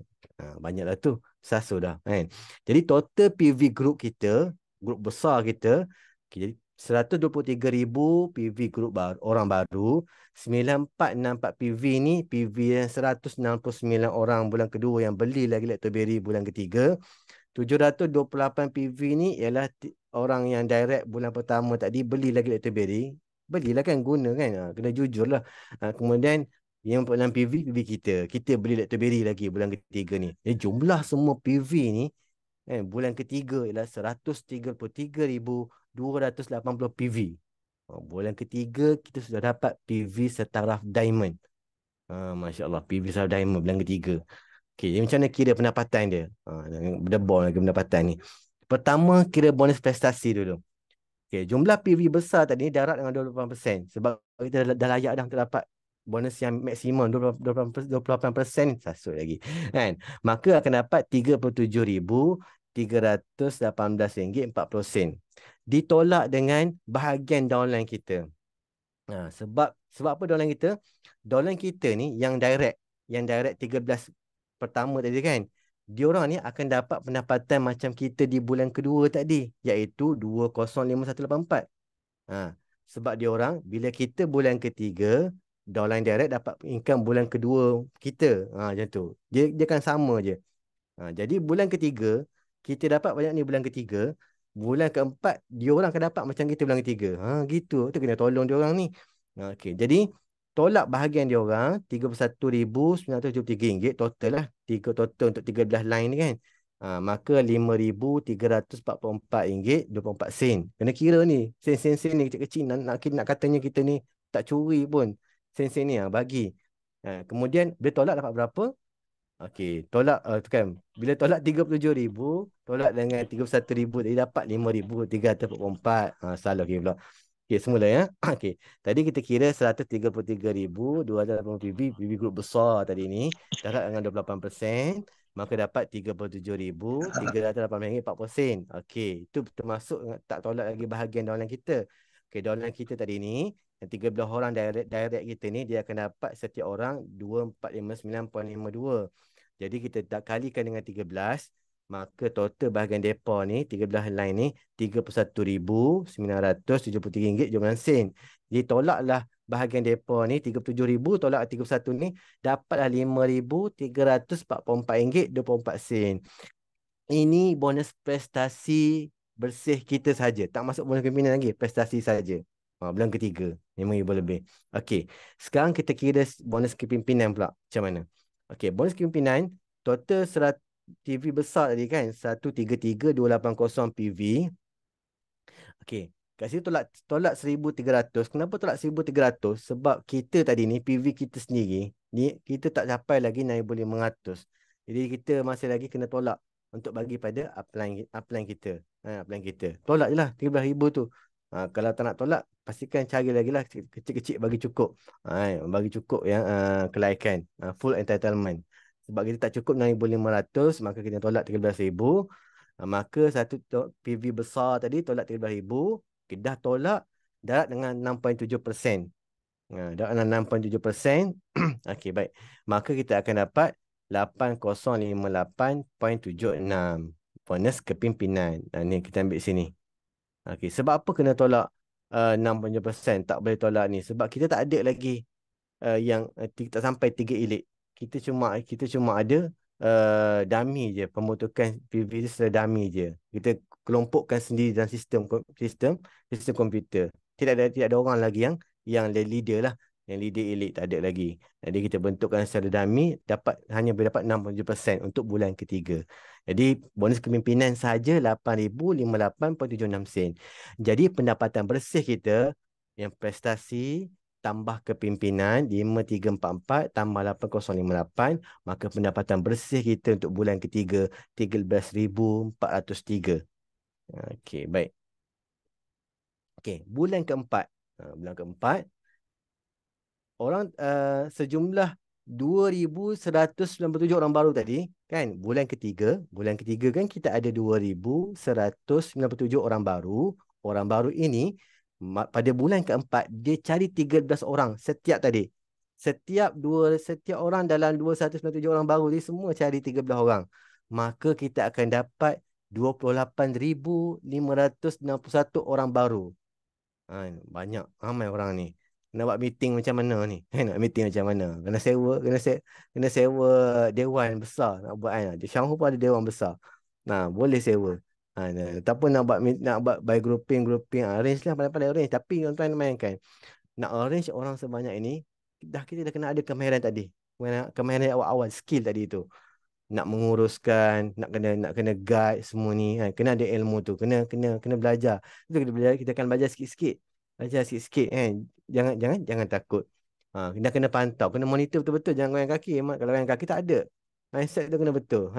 Speaker 3: Banyaklah tu. Sasu dah. Kan? Jadi total PV group kita, grup besar kita, jadi 123,000 PV group orang baru. 9,464 PV ni PV yang 169 orang bulan kedua yang beli lagi Lactoberry bulan ketiga. 728 PV ni ialah orang yang direct bulan pertama tadi beli lagi Lactoberry. Belilah kan, guna kan. Kena jujur lah. Kemudian yang 46 PV kita. Kita beli Lactoberry lagi bulan ketiga ni. Jadi jumlah semua PV ni bulan ketiga ialah 133,280 PV. Bulan ketiga kita sudah dapat PV setaraf diamond. Masya Allah, PV setaraf diamond bulan ketiga. Okay, jadi macam mana kira pendapatan dia? Berdebol lagi pendapatan ni. Pertama, kira bonus prestasi dulu. Okay, jumlah PV besar tadi darat dengan 28%. Sebab kita dah layak dah untuk dapat bonus yang maksimum 28%. Sasut lagi. Kan? Maka akan dapat RM37,318.40. Ditolak dengan bahagian downline kita. Sebab apa downline kita? Downline kita ni yang direct 13 pertama tadi kan, diorang ni akan dapat pendapatan macam kita di bulan kedua tadi, iaitu 205184. Sebab diorang bila kita bulan ketiga, downline direct dapat income bulan kedua kita. Macam tu. Dia akan sama je. Jadi bulan ketiga kita dapat banyak ni bulan ketiga, bulan keempat diorang akan dapat macam kita bulan ketiga. Gitu. Tu kena tolong diorang ni. Okey. Jadi tolak bahagian dia orang RM31,973 total lah. Total untuk 13 line ni kan. Maka RM5,344.24. Kena kira ni. Sen-sen ni kecil-kecil. Nak katanya kita ni tak curi pun. Sen-sen ni bagi. Kemudian dia tolak dapat berapa? Okey, tolak tu kan. Bila tolak 37,000, tolak dengan 31,000 tadi dapat 5,344. Salah okey pula. Okey, semula ya. Okey. Tadi kita kira 133,280 PV, PV group besar tadi ni. Darat dengan 28%. Maka dapat RM3,7,308.40. Okey, itu termasuk tak tolak lagi bahagian downline kita. Okey, downline kita tadi ni, yang 13 orang direct kita ni, dia akan dapat setiap orang 2,459.52. Jadi kita tak kalikan dengan 13. Maka total bahagian depa ni 13 line ni RM31,973.17. Jadi tolaklah bahagian depa ni 37,000 tolak 31 ni dapatlah RM5,344.24. Ini bonus prestasi bersih kita saja. Tak masuk bonus pimpinan lagi, prestasi saja. Bulan ketiga RM5,000 lebih. Okey, sekarang kita kira bonus kepimpinan pula. Macam mana? Okey, bonus kepimpinan total PV besar tadi kan 133,280 PV. Okey, Kat sini tolak 1,300. Kenapa tolak 1,300? Sebab kita tadi ni PV kita sendiri ni kita tak capai lagi 6,500. Jadi kita masih lagi kena tolak untuk bagi pada upline kita. Upline kita. Tolak je lah 13,000 tu. Kalau tak nak tolak, pastikan cari lagi lah kecil-kecil bagi cukup. Bagi cukup yang kelaikan. Full entitlement. Sebab kita tak cukup 6,500, maka kita tolak 13,000. Maka satu PV besar tadi tolak 13,000. Kedah tolak darat dengan 6.7%. Darat dengan 6.7%. Okey, baik. Maka kita akan dapat 8058.76 bonus kepimpinan. Ni kita ambil sini. Okey, sebab apa kena tolak 6.7%? Tak boleh tolak ni. Sebab kita tak ada lagi yang tak sampai 3 elit. Kita cuma ada dummy je, pembentukan PV tu secara dummy je. Kita kelompokkan sendiri dalam sistem komputer. Tidak ada orang lagi yang leader lah, yang leader elit tak ada lagi. Jadi kita bentukkan secara dummy, hanya boleh dapat 67% untuk bulan ketiga. Jadi bonus kepimpinan sahaja 8,058.76 sen. Jadi pendapatan bersih kita yang prestasi tambah kepimpinan 5,344 tambah 8,058, maka pendapatan bersih kita untuk bulan ketiga 13,403. Okey, baik. Okey, bulan keempat. Bulan keempat orang sejumlah 2,197 orang baru tadi kan. Bulan ketiga kan kita ada 2,197 orang baru. Orang baru ini pada bulan keempat dia cari 13 orang setiap tadi. Setiap orang dalam 297 orang baru ni semua cari 13 orang. Maka kita akan dapat 28,561 orang baru. Banyak, ramai orang ni. Nak buat meeting macam mana ni? Nak meeting macam mana? Kena sewa dewan besar nak buat kan. Di Shanghai pun ada dewan besar. Boleh sewa. Ataupun nak buat by grouping, arrange lah, pandai-pandai arrange. Tapi tuan-tuan mainkan, nak arrange orang sebanyak ini, kita dah kena ada kemahiran tadi. Kemahiran awal-awal, skill tadi tu. Nak menguruskan, nak kena guide semua ni kan. Kena ada ilmu tu, kena belajar. Kita akan belajar sikit-sikit. Kan. Jangan takut. Kita kena pantau, kena monitor betul-betul, jangan goyang kaki. Kalau goyang kaki tak ada. Mindset tu kena betul.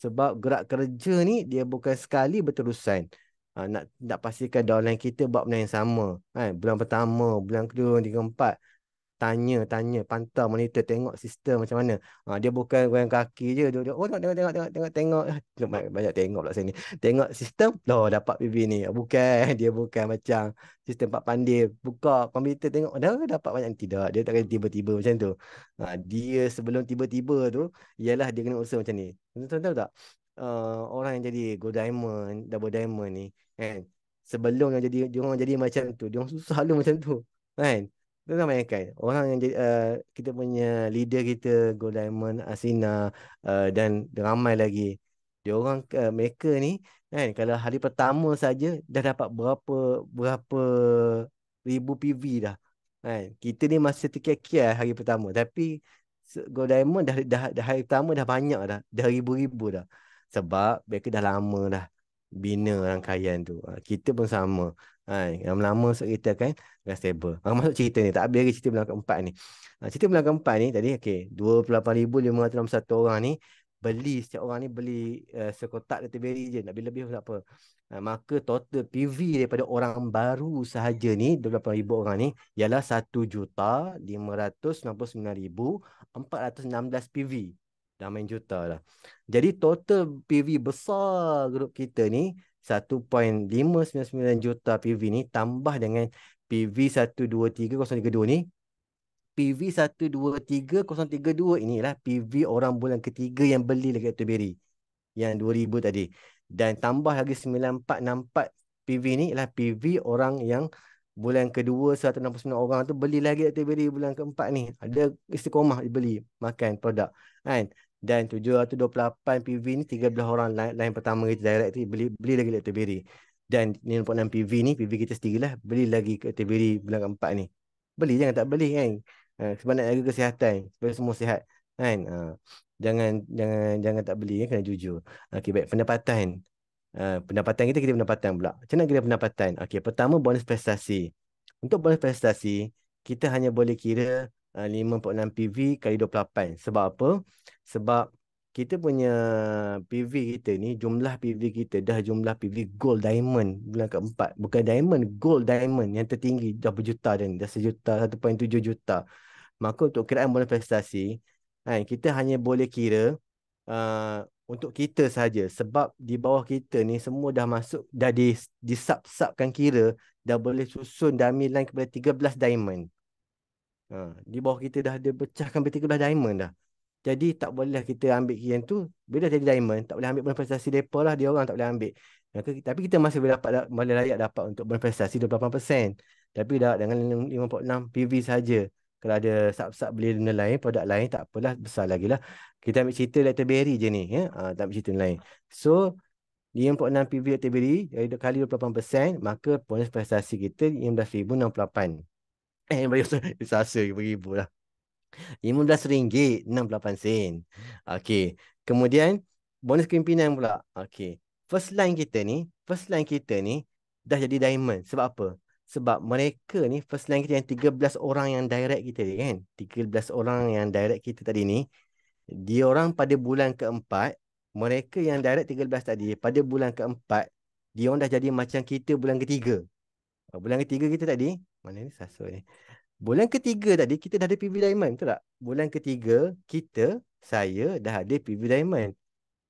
Speaker 3: Sebab gerak kerja ni dia bukan sekali berterusan. Nak pastikan downline kita buat benda yang sama. Bulan pertama, bulan kedua, tiga, empat. Tanya, pantau, monitor, tengok sistem macam mana. Dia bukan goyang kaki je. Tengok. Banyak tengok pula saya ni. Tengok sistem, dapat PV ni. Dia bukan macam sistem Pak Pandir. Buka komputer tengok, dah dapat banyak. Tidak, dia tak kena tiba-tiba macam tu. Dia sebelum tiba-tiba tu, ialah dia kena usaha macam ni. Tuan-tuan tahu tak? Orang yang jadi gold diamond, double diamond ni, kan? Sebelum dia orang jadi macam tu, dia orang susah lu macam tu. Kan? Itu kan bayangkan orang yang jadi kita punya leader kita Gold Diamond, Asina dan ramai lagi. Dia orang mereka ni kan, kalau hari pertama saja dah dapat berapa ribu PV dah. Kan? Kita ni masih terkiar-kiar hari pertama, tapi Gold Diamond dah hari pertama dah banyak dah ribu-ribu dah. Sebab mereka dah lama dah bina rangkaian tu. Kita pun sama. Lama-lama kita kan stable. Masuk cerita ni, tak habis lagi cerita bulan keempat ni. Cerita bulan keempat ni tadi, okey, 28,561 orang ni setiap orang ni beli sekotak Letterberry je, nak beli lebih pun tak apa. Maka total PV daripada orang baru sahaja ni 28,000 orang ni ialah 1,599,416 PV. Dah main juta lah. Jadi total PV besar grup kita ni 1.599 juta PV ni tambah dengan PV 123032 ni. PV 123032 inilah PV orang bulan ketiga yang beli lagi Letterberry. Yang 2,000 tadi. Dan tambah lagi 9464 PV ni ialah PV orang yang bulan kedua 169 orang tu beli lagi Letterberry bulan keempat ni. Ada istiqomah beli makan produk. Kan? Dan 728 PV ni 13 orang lain pertama kita direct tu beli lagi Letterberry. Dan 96 PV ni PV kita sendirilah beli lagi Letterberry bulan keempat ni. Beli, jangan tak beli kan. Sebab nak jaga kesihatan supaya semua sihat kan. Jangan tak beli, kena jujur. Okey, baik, pendapatan. Pendapatan kita pendapatan pula. Macam mana kita pendapatan? Okey, pertama bonus prestasi. Untuk bonus prestasi, kita hanya boleh kira 5.6 PV kali 28. Sebab apa? Sebab kita punya PV kita ni, jumlah PV kita dah jumlah PV gold diamond bulan keempat. Bukan diamond, gold diamond yang tertinggi. Dah berjuta dah ni. Dah 1.7 juta. Maka untuk kiraan bonus prestasi, kan, kita hanya boleh kira untuk kita saja. Sebab di bawah kita ni semua dah masuk, dah disub-subkan kira, dah boleh susun dummy line kepada 13 diamond. Di bawah kita dah ada pecahkan kepada 13 diamond dah. Jadi tak bolehlah kita ambil yang tu. Bila jadi diamond, tak boleh ambil bonus prestasi mereka lah. Dia orang tak boleh ambil. Tapi kita masih boleh dapat, boleh layak dapat untuk bonus prestasi 28%. Tapi dah dengan 5.6 PV saja. Kalau ada sub-sub beli benda lain, produk lain, tak apalah, besar lagi lah. Kita ambil cerita Dr. Berry je ni. Ya? Tak ambil cerita lain. So, 5.6 PV Dr. Berry, kali 28%, maka bonus prestasi kita 15,068. Bagi rasa ribu lah. RM15.68. Okey. Kemudian bonus kepimpinan pula. Okey. First line kita ni dah jadi diamond. Sebab apa? Sebab mereka ni first line kita yang 13 orang yang direct kita ni kan. 13 orang yang direct kita tadi ni, dia orang pada bulan keempat, mereka yang direct 13 tadi, pada bulan keempat, dia orang dah jadi macam kita bulan ketiga. Bulan ketiga kita tadi, mana ni Sasul ni? Bulan ketiga tadi kita dah ada PV Diamond, betul tak? Bulan ketiga saya dah ada PV Diamond.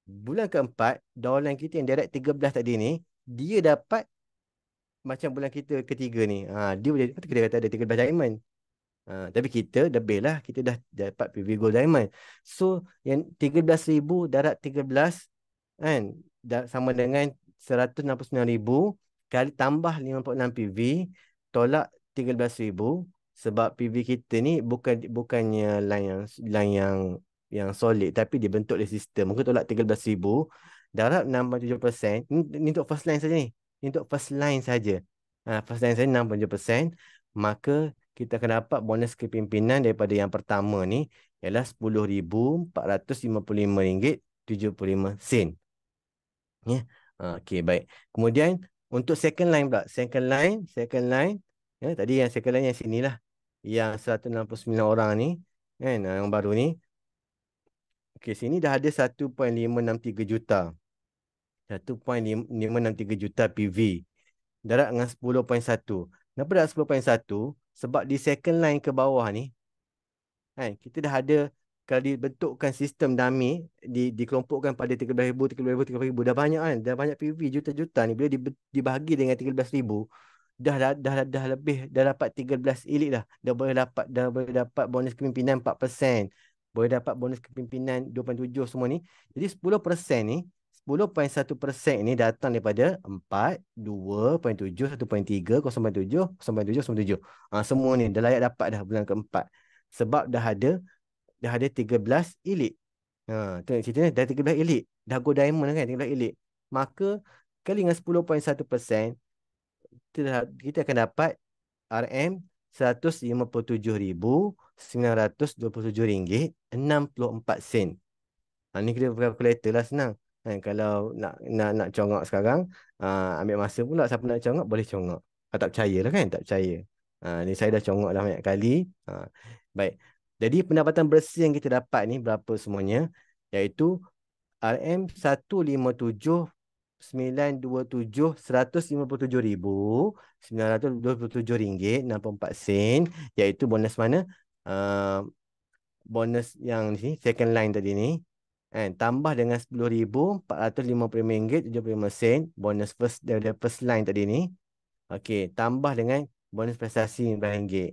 Speaker 3: Bulan keempat, downline kita yang direct 13 tadi ni, dia dapat macam bulan kita ketiga ni. Dia boleh, kita kata ada 13 Diamond. Tapi kita lebih lah, kita dah dapat PV Gold Diamond. So, yang 13,000 darat 13 kan, sama dengan 169,000 kali tambah 56 PV tolak 13,000. Sebab PV kita ni bukannya line yang solid, tapi dibentuk oleh sistem. Maka tolak 13,000 darab 67%. Ini untuk first line saja ni. Ini untuk first line saja. First line saja 67%. Maka kita akan dapat bonus kepimpinan daripada yang pertama ni ialah RM10,455.75. Ya. Okey, baik. Kemudian untuk second line pula. Second line. Ya, tadi yang second line yang sinilah. Yang 169 orang ni. Kan, yang baru ni. Okey, sini dah ada 1.563 juta. 1.563 juta PV. Darat dengan 10.1. Kenapa darat 10.1? Sebab di second line ke bawah ni, kan, kita dah ada, kalau dibentukkan sistem dummy, dikelompokkan pada 13,000, 13,000, 13,000, dah banyak kan, dah banyak PV juta-juta ni. Bila dibahagi dengan 13,000, dah lebih, dah dapat 13 elite dah. Dah boleh dapat bonus kepimpinan 4%. Boleh dapat bonus kepimpinan 2.7 semua ni. Jadi 10% ni, 10.1% ni datang daripada 4, 2.7, 1.3, 0.7, 0.7, 0.7. Semua ni dah layak dapat dah bulan keempat. Sebab dah ada 13 elite. Tengok ceritanya dah 13 elite. Dah go diamond kan, 13 elite. Maka kali dengan 10.1%, kita akan dapat RM RM157,927.64. Ni kita calculator lah, senang. Kalau nak congak sekarang, ambil masa pula. Siapa nak congak boleh congak. Tak percaya lah kan, tak percaya. Ni saya dah congak dah banyak kali. Baik. Jadi pendapatan bersih yang kita dapat ni berapa semuanya? Iaitu RM157,927,157,927.64. Iaitu bonus mana? Bonus yang ni, second line tadi ni. Tambah dengan RM10,455.75. Bonus dari first line tadi ni. Okey, tambah dengan bonus prestasi RM9.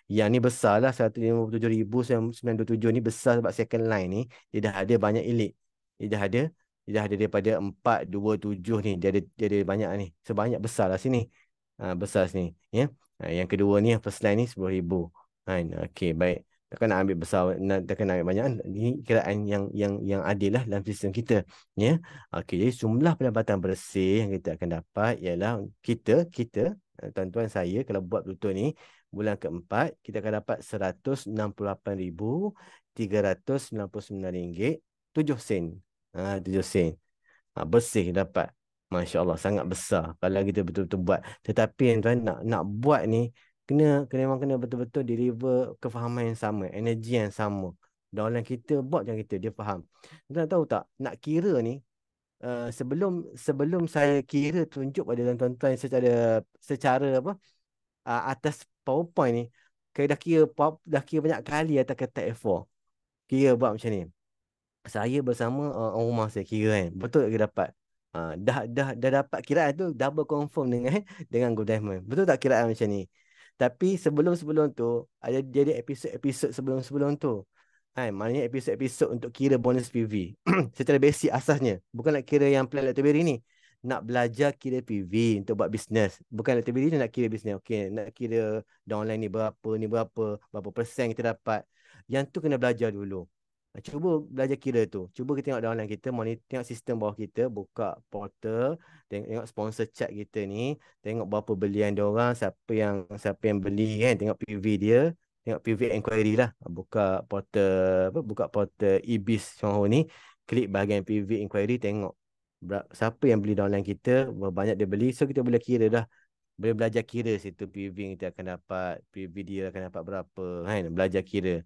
Speaker 3: Yang ni besar lah, 157,927 ni besar sebab second line ni dia dah ada banyak elite. Dia dah ada daripada 4, 2, 7 ni. Dia ada banyak ni. Sebanyak besar lah sini. Besar sini. Ya. Yang kedua ni, first line ni 10,000. Okey, baik. Takkan nak ambil besar, takkan nak ambil banyak. Ini kiraan yang adil lah dalam sistem kita. Ya. Okey, jadi jumlah pendapatan bersih yang kita akan dapat ialah kita tuan-tuan saya kalau buat betul ni, bulan keempat kita akan dapat RM168,399.7. 7 sen. Bersih dapat. Masya Allah, sangat besar kalau kita betul-betul buat. Tetapi yang tuan nak buat ni, memang kena betul-betul deliver kefahaman yang sama, energi yang sama. Dalam kita buat macam kita, dia faham. Tuan tahu tak, nak kira ni, sebelum sebelum saya kira tunjuk pada tuan-tuan secara apa, atas PowerPoint ni, saya dah kira banyak kali atas kertas A4. Kira buat macam ni. Saya bersama orang rumah saya kira kan. Betul tak kita dapat? Dah dapat kiraan tu double confirm dengan dengan Go Diamond. Betul tak kiraan macam ni? Tapi sebelum-sebelum tu ada jadi episod-episod sebelum-sebelum tu. Maknanya episod-episod untuk kira bonus PV. Secara basic asasnya. Bukan nak kira yang plan Letterberry ni. Nak belajar kira PV untuk buat bisnes. Bukan Letterberry ni nak kira bisnes. Okey, nak kira downline ni berapa persen kita dapat. Yang tu kena belajar dulu. Cuba belajar kira tu. Cuba kita tengok downline kita, monitor, tengok sistem bawah kita, buka portal, tengok sponsor chat kita ni, tengok berapa belian dia orang, siapa yang beli kan, tengok PV dia, tengok PV inquiry lah. Buka portal eBiz Johor ni, klik bahagian PV inquiry, tengok siapa yang beli downline kita, berapa banyak dia beli, so kita boleh kira dah. Boleh belajar kira situ PV yang kita akan dapat, PV dia akan dapat berapa kan, belajar kira.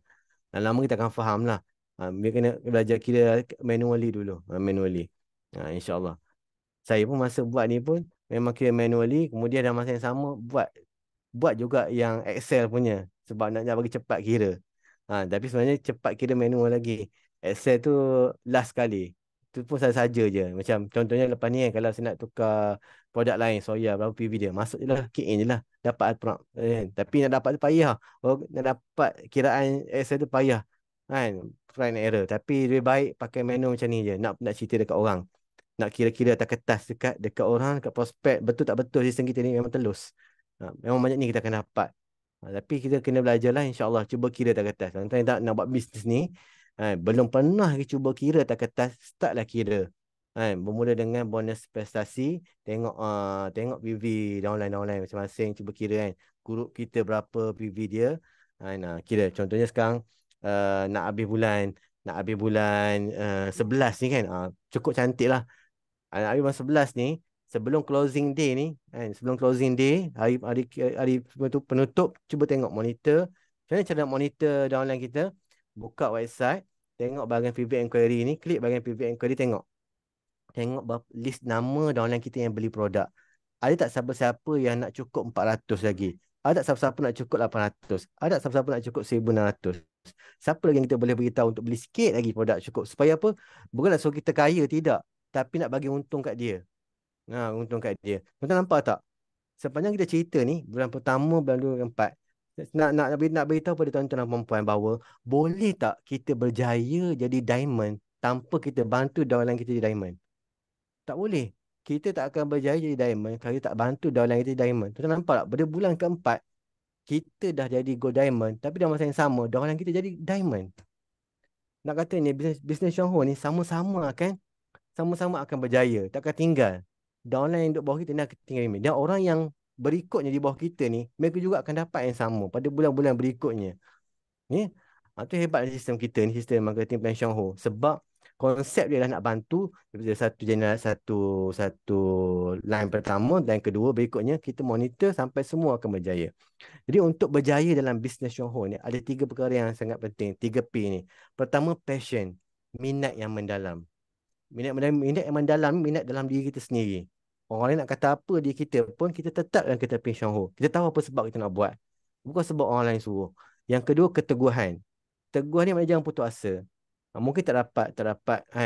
Speaker 3: Lama kita akan faham lah. Dia kena belajar kira manually dulu. Manually. InsyaAllah. Saya pun masa buat ni pun memang kira manually. Kemudian dalam masa yang sama buat juga yang Excel punya. Sebab nak bagi cepat kira. Tapi sebenarnya cepat kira manual lagi. Excel tu last kali. Tu pun saja je. Macam contohnya lepas ni kan, kalau saya nak tukar produk lain, soya, berapa PV dia. Masuk je lah, key in je lah. Dapat prompt. Tapi nak dapat tu payah. Nak dapat kiraan Excel tu payah. Kan? Try and error. Tapi lebih baik pakai manual macam ni je. Nak cerita dekat orang. Nak kira-kira atas kertas dekat orang, dekat prospek. Betul tak betul sistem kita ni memang telus. Memang banyak ni kita akan dapat. Tapi kita kena belajar lah, insyaAllah. Cuba kira atas kertas. Tuan-tuan yang nak buat bisnes ni, belum pernah cuba kira atas kertas, startlah kira. Bermula dengan bonus prestasi, tengok PV downline masing-masing, cuba kira kan. Grup kita berapa PV dia. Kira. Contohnya sekarang, nak habis bulan 11 ni kan. Cukup cantik lah. Nak habis bulan 11 ni, sebelum closing day ni, sebelum closing day, hari penutup, cuba tengok monitor. Macam mana cara nak monitor downline kita? Buka website, tengok bahagian PV inquiry ni, klik bahagian PV inquiry, tengok list nama downline kita yang beli produk. Ada tak siapa-siapa yang nak cukup 400 lagi? Ada tak siapa-siapa nak cukup 800? Ada tak siapa-siapa nak cukup 1600? Siapa lagi yang kita boleh beritahu untuk beli sikit lagi produk cukup? Supaya apa? Bukan nak suruh kita kaya, tidak. Tapi nak bagi untung kat dia. Untung kat dia. Tuan-tuan nampak tak? Sepanjang kita cerita ni, bulan pertama, bulan 2, bulan 4, nak beritahu pada tuan-tuan dan puan-puan bahawa boleh tak kita berjaya jadi diamond tanpa kita bantu downline kita jadi diamond? Tak boleh. Kita tak akan berjaya jadi diamond kalau kita tak bantu downline kita jadi diamond. Tuan-tuan nampak tak? Pada bulan keempat, kita dah jadi gold diamond, tapi dalam masa yang sama, downline kita jadi diamond. Nak kata ni, bisnes Johor ni sama-sama akan berjaya, tak akan tinggal. Downline yang duduk bawah kita ni akan tinggal. Dan orang yang berikutnya di bawah kita ni, mereka juga akan dapat yang sama pada bulan-bulan berikutnya. Itu hebat sistem kita ni, sistem marketing plan Johor. Sebab konsep dia adalah nak bantu satu line pertama dan kedua berikutnya kita monitor sampai semua akan berjaya. Jadi untuk berjaya dalam bisnes Johor ni ada 3 perkara yang sangat penting, 3P ni. Pertama, passion, minat yang mendalam. Minat yang mendalam, minat dalam diri kita sendiri. Orang lain nak kata apa di kita pun, kita tetap dalam kita pilih Johor. Kita tahu apa sebab kita nak buat. Bukan sebab orang lain suruh. Yang kedua, keteguhan. Teguhan ni maknanya jangan putus asa. Mungkin tak dapat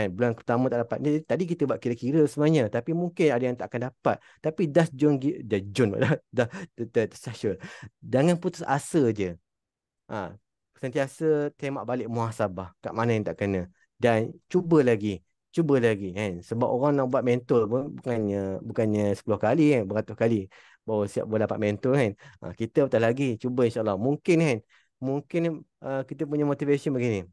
Speaker 3: bulan pertama tak dapat. Tadi kita buat kira-kira sebenarnya, tapi mungkin ada yang tak akan dapat. Tapi jangan putus asa je. Sentiasa tembak balik muhasabah kat mana yang tak kena. Dan cuba lagi kan. Sebab orang nak buat mentor pun bukannya 10 kali kan, beratus kali baru siap boleh dapat mentor kan. Kita betul lagi, cuba insyaAllah. Mungkin kan, kita punya motivation begini.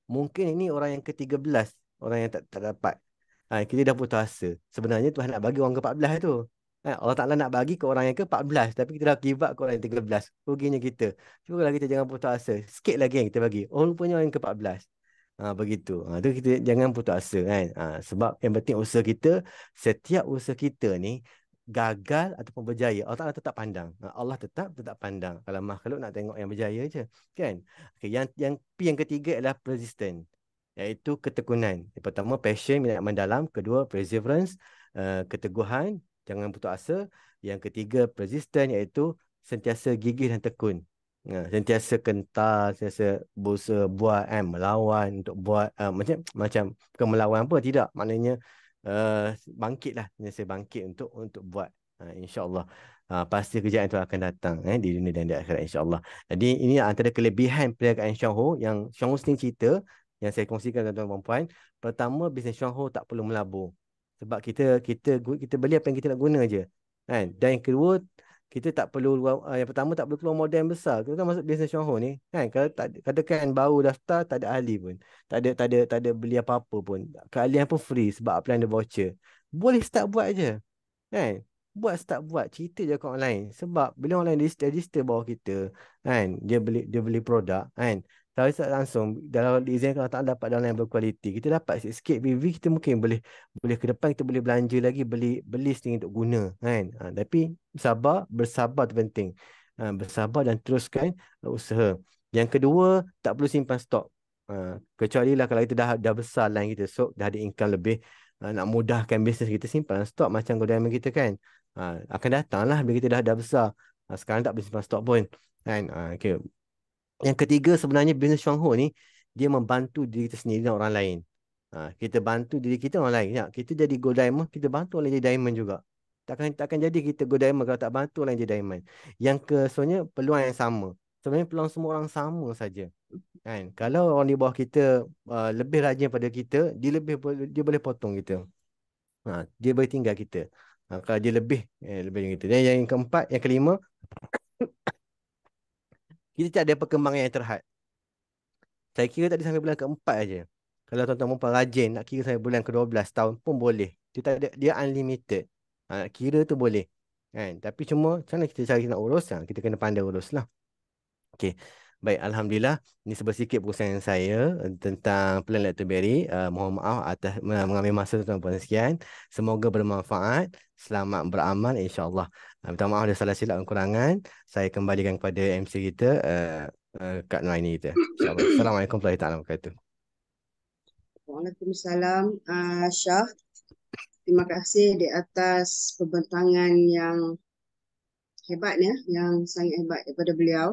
Speaker 3: Mungkin ini orang yang ke-13, orang yang tak dapat. Kita dah putus asa. Sebenarnya Tuhan nak bagi orang ke-14 tu. Allah Ta'ala nak bagi ke orang yang ke-14, tapi kita dah give up ke orang yang ke-13. Ruginya kita. Cubalah kita jangan putus asa. Sikit lagi yang kita bagi. Oh, rupanya orang yang ke-14. Begitu. Tu kita jangan putus asa kan. Sebab yang penting usaha kita, setiap usaha kita ni gagal ataupun berjaya, Allah Taala tetap pandang. Allah tetap pandang. Kalau makhluk nak tengok yang berjaya je, kan? Okay, yang P yang ketiga adalah persistent, iaitu ketekunan. Yang pertama passion, minat mendalam. Kedua perseverance, keteguhan, jangan putus asa. Yang ketiga persistent, iaitu sentiasa gigih dan tekun. Sentiasa kental, sentiasa berusaha buat, melawan untuk buat, macam bukan melawan apa, tidak, maknanya bangkit lah, sentiasa bangkit untuk buat. InsyaAllah pasti kejayaan itu akan datang di dunia dan di akhirat, insyaAllah. Jadi ini antara kelebihan perniagaan Shangho yang Shangho sendiri cerita, yang saya kongsikan dengan tuan-tuan dan puan. Pertama, bisnes Shangho tak perlu melabur, sebab kita beli apa yang kita nak guna je, kan. Dan yang kedua, kita tak perlu yang pertama, tak perlu keluar modal yang besar. Kita kan masuk bisnes Shangho ni, kan, kalau katakan baru daftar, tak ada ahli pun, tak ada beli apa-apa pun, keahlian pun free sebab upline ada voucher, boleh start buat je, kan. Start buat, cerita je kat orang lain. Sebab bila orang lain register bawah kita, kan, dia beli produk, kan, kalau start langsung, dalam design kalau tak dapat dalam yang berkualiti, kita dapat sikit-sikit PV, kita mungkin boleh ke depan, kita boleh belanja lagi, beli sendiri untuk guna, kan. Tapi bersabar tu penting. Bersabar dan teruskan usaha. Yang kedua, tak perlu simpan stok. Kecuali lah kalau kita dah besar line kita, so dah ada income lebih, nak mudahkan bisnes kita, simpan stok macam Golden kita, kan. Akan datang lah bila kita dah besar. Sekarang tak boleh simpan stok pun, kan. Okay. Yang ketiga, sebenarnya bisnes Shangho ni, dia membantu diri kita sendiri dan orang lain. Kita bantu diri kita, orang lain. Ya, kita jadi Gold Diamond, kita bantu orang lain jadi Diamond juga. Takkan jadi kita Gold Diamond kalau tak bantu orang lain jadi Diamond. Yang sebenarnya peluang yang sama. Sebenarnya peluang semua orang sama saja, kan. Kalau orang di bawah kita lebih rajin pada kita, dia boleh potong kita. Dia boleh tinggal kita. Kalau dia lebih dari kita. Dan yang keempat, yang kelima, kita tak ada perkembangan yang terhad. Saya kira tadi sampai bulan keempat aja. Kalau tuan-tuan perempuan rajin nak kira sampai bulan ke-12 tahun pun boleh. Dia unlimited. Kira tu boleh, kan. Tapi cuma macam mana kita cari nak urus, kita kena pandai urus lah. Okey. Baik, Alhamdulillah. Ini sebersikit perkongsian saya tentang Plan Letter Berry. Mohon maaf atas mengambil masa tuan-tuan sekian. Semoga bermanfaat. Selamat beramal, insyaAllah. Minta maaf ada salah silap dan kurangan. Saya kembalikan kepada MC kita, Kak Noaini kita. InsyaAllah. Assalamualaikum warahmatullahi wabarakatuh.
Speaker 1: Waalaikumsalam, Syah. Terima kasih di atas pembentangan yang hebat ya, yang sangat hebat daripada beliau.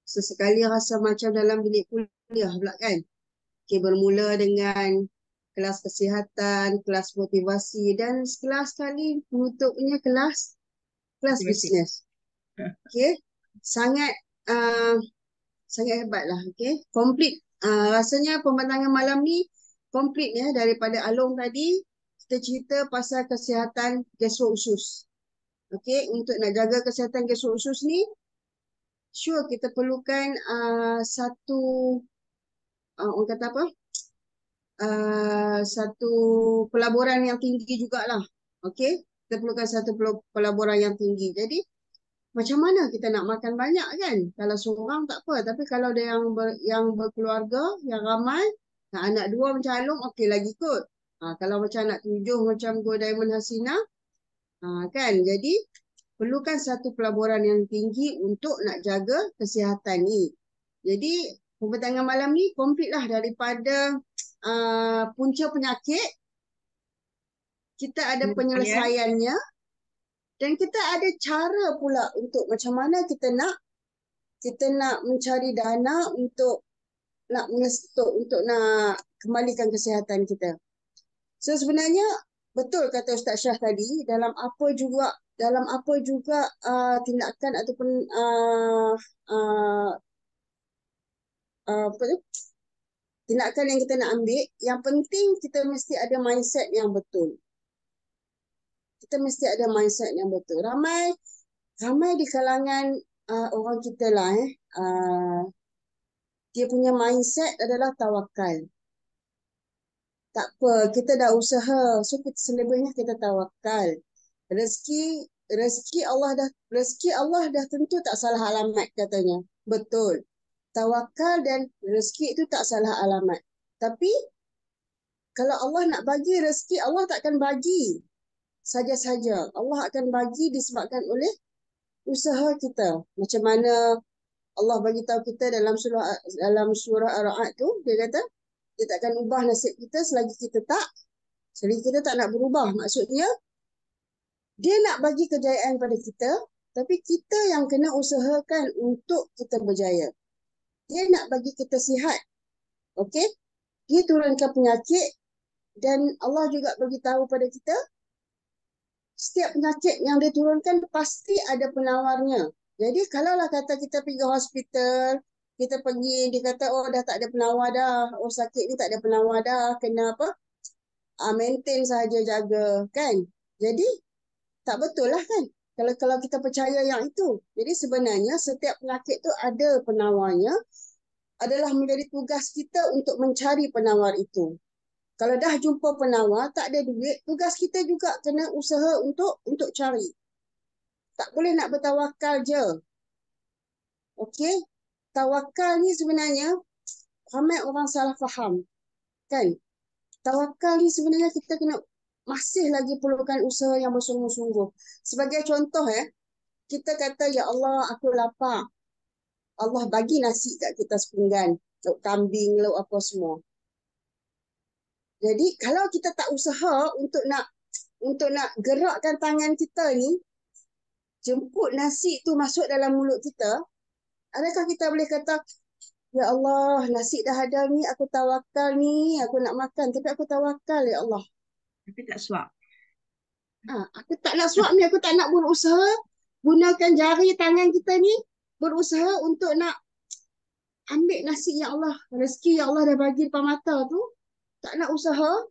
Speaker 1: Sesekali rasa macam dalam bilik kuliah pula, kan. Okay, bermula dengan kelas kesihatan, kelas motivasi, dan kelas kali penutupnya kelas bisnes. Okay, sangat hebat lah. Okay, komplit. Rasanya pembentangan malam ni komplit ya, daripada Along tadi. Kita cerita pasal kesihatan gastroc usus. Okay, untuk nak jaga kesihatan gastroc usus ni, sure kita perlukan satu, orang kata apa, satu pelaburan yang tinggi jugalah. Okay, kita perlukan satu pelaburan yang tinggi. Jadi macam mana kita nak makan banyak, kan? Kalau seorang tak apa, tapi kalau ada yang berkeluarga, yang ramai, anak dua macam Along, okey lagi kot. Kalau macam anak tujuh macam Go Diamond Hasina, kan? Jadi perlukan satu pelaburan yang tinggi untuk nak jaga kesihatan ni. Jadi pembentangan malam ni komplit lah, daripada punca penyakit, kita ada penyelesaiannya, dan kita ada cara pula untuk macam mana kita nak mencari dana untuk nak kembalikan kesihatan kita. So sebenarnya betul kata Ustaz Syah tadi, dalam apa juga tindakan ataupun tindakan yang kita nak ambil, yang penting kita mesti ada mindset yang betul. Ramai di kalangan orang kita lah, dia punya mindset adalah tawakal. Tak apa, kita dah usaha, so selebihnya kita tawakal. Rezeki Allah dah tentu tak salah alamat, katanya. Betul. Tawakal dan rezeki itu tak salah alamat. Tapi kalau Allah nak bagi rezeki, Allah takkan bagi saja-saja. Allah akan bagi disebabkan oleh usaha kita. Macam mana Allah bagi tahu kita dalam surah Ar-Ra'd tu, dia kata dia takkan ubah nasib kita selagi kita tak nak berubah. Maksudnya dia nak bagi kejayaan pada kita, tapi kita yang kena usahakan untuk kita berjaya. Dia nak bagi kita sihat. Okey? Dia turunkan penyakit dan Allah juga bagi tahu pada kita setiap penyakit yang dia turunkan pasti ada penawarnya. Jadi kalaulah kata kita pergi hospital, kita pergi, dia kata oh dah tak ada penawar dah, oh sakit ni tak ada penawar dah, kena apa? Maintain sahaja, jaga, kan? Jadi tak betul lah kan? Kalau kita percaya yang itu. Jadi sebenarnya setiap penyakit tu ada penawarnya, adalah menjadi tugas kita untuk mencari penawar itu. Kalau dah jumpa penawar, tak ada duit, tugas kita juga kena usaha untuk cari. Tak boleh nak bertawakal je. Okey? Tawakal ni sebenarnya ramai orang salah faham. Kan? Tawakal ni sebenarnya kita kena masih lagi perlukan usaha yang bersungguh-sungguh. Sebagai contoh kita kata ya Allah aku lapar. Allah bagi nasi kat kita sepinggan, lauk kambing, lauk apa semua. Jadi kalau kita tak usaha untuk nak gerakkan tangan kita ni, jemput nasi tu masuk dalam mulut kita, adakah kita boleh kata, ya Allah, nasi dah ada ni, aku tawakal ni, aku nak makan, tapi aku tawakal ya Allah.
Speaker 2: Tapi tak suap.
Speaker 1: Aku tak nak suap ni, aku tak nak berusaha, gunakan jari tangan kita ni, berusaha untuk nak ambil nasi ya Allah, rezeki yang Allah dah bagi depan mata tu, tak nak usaha,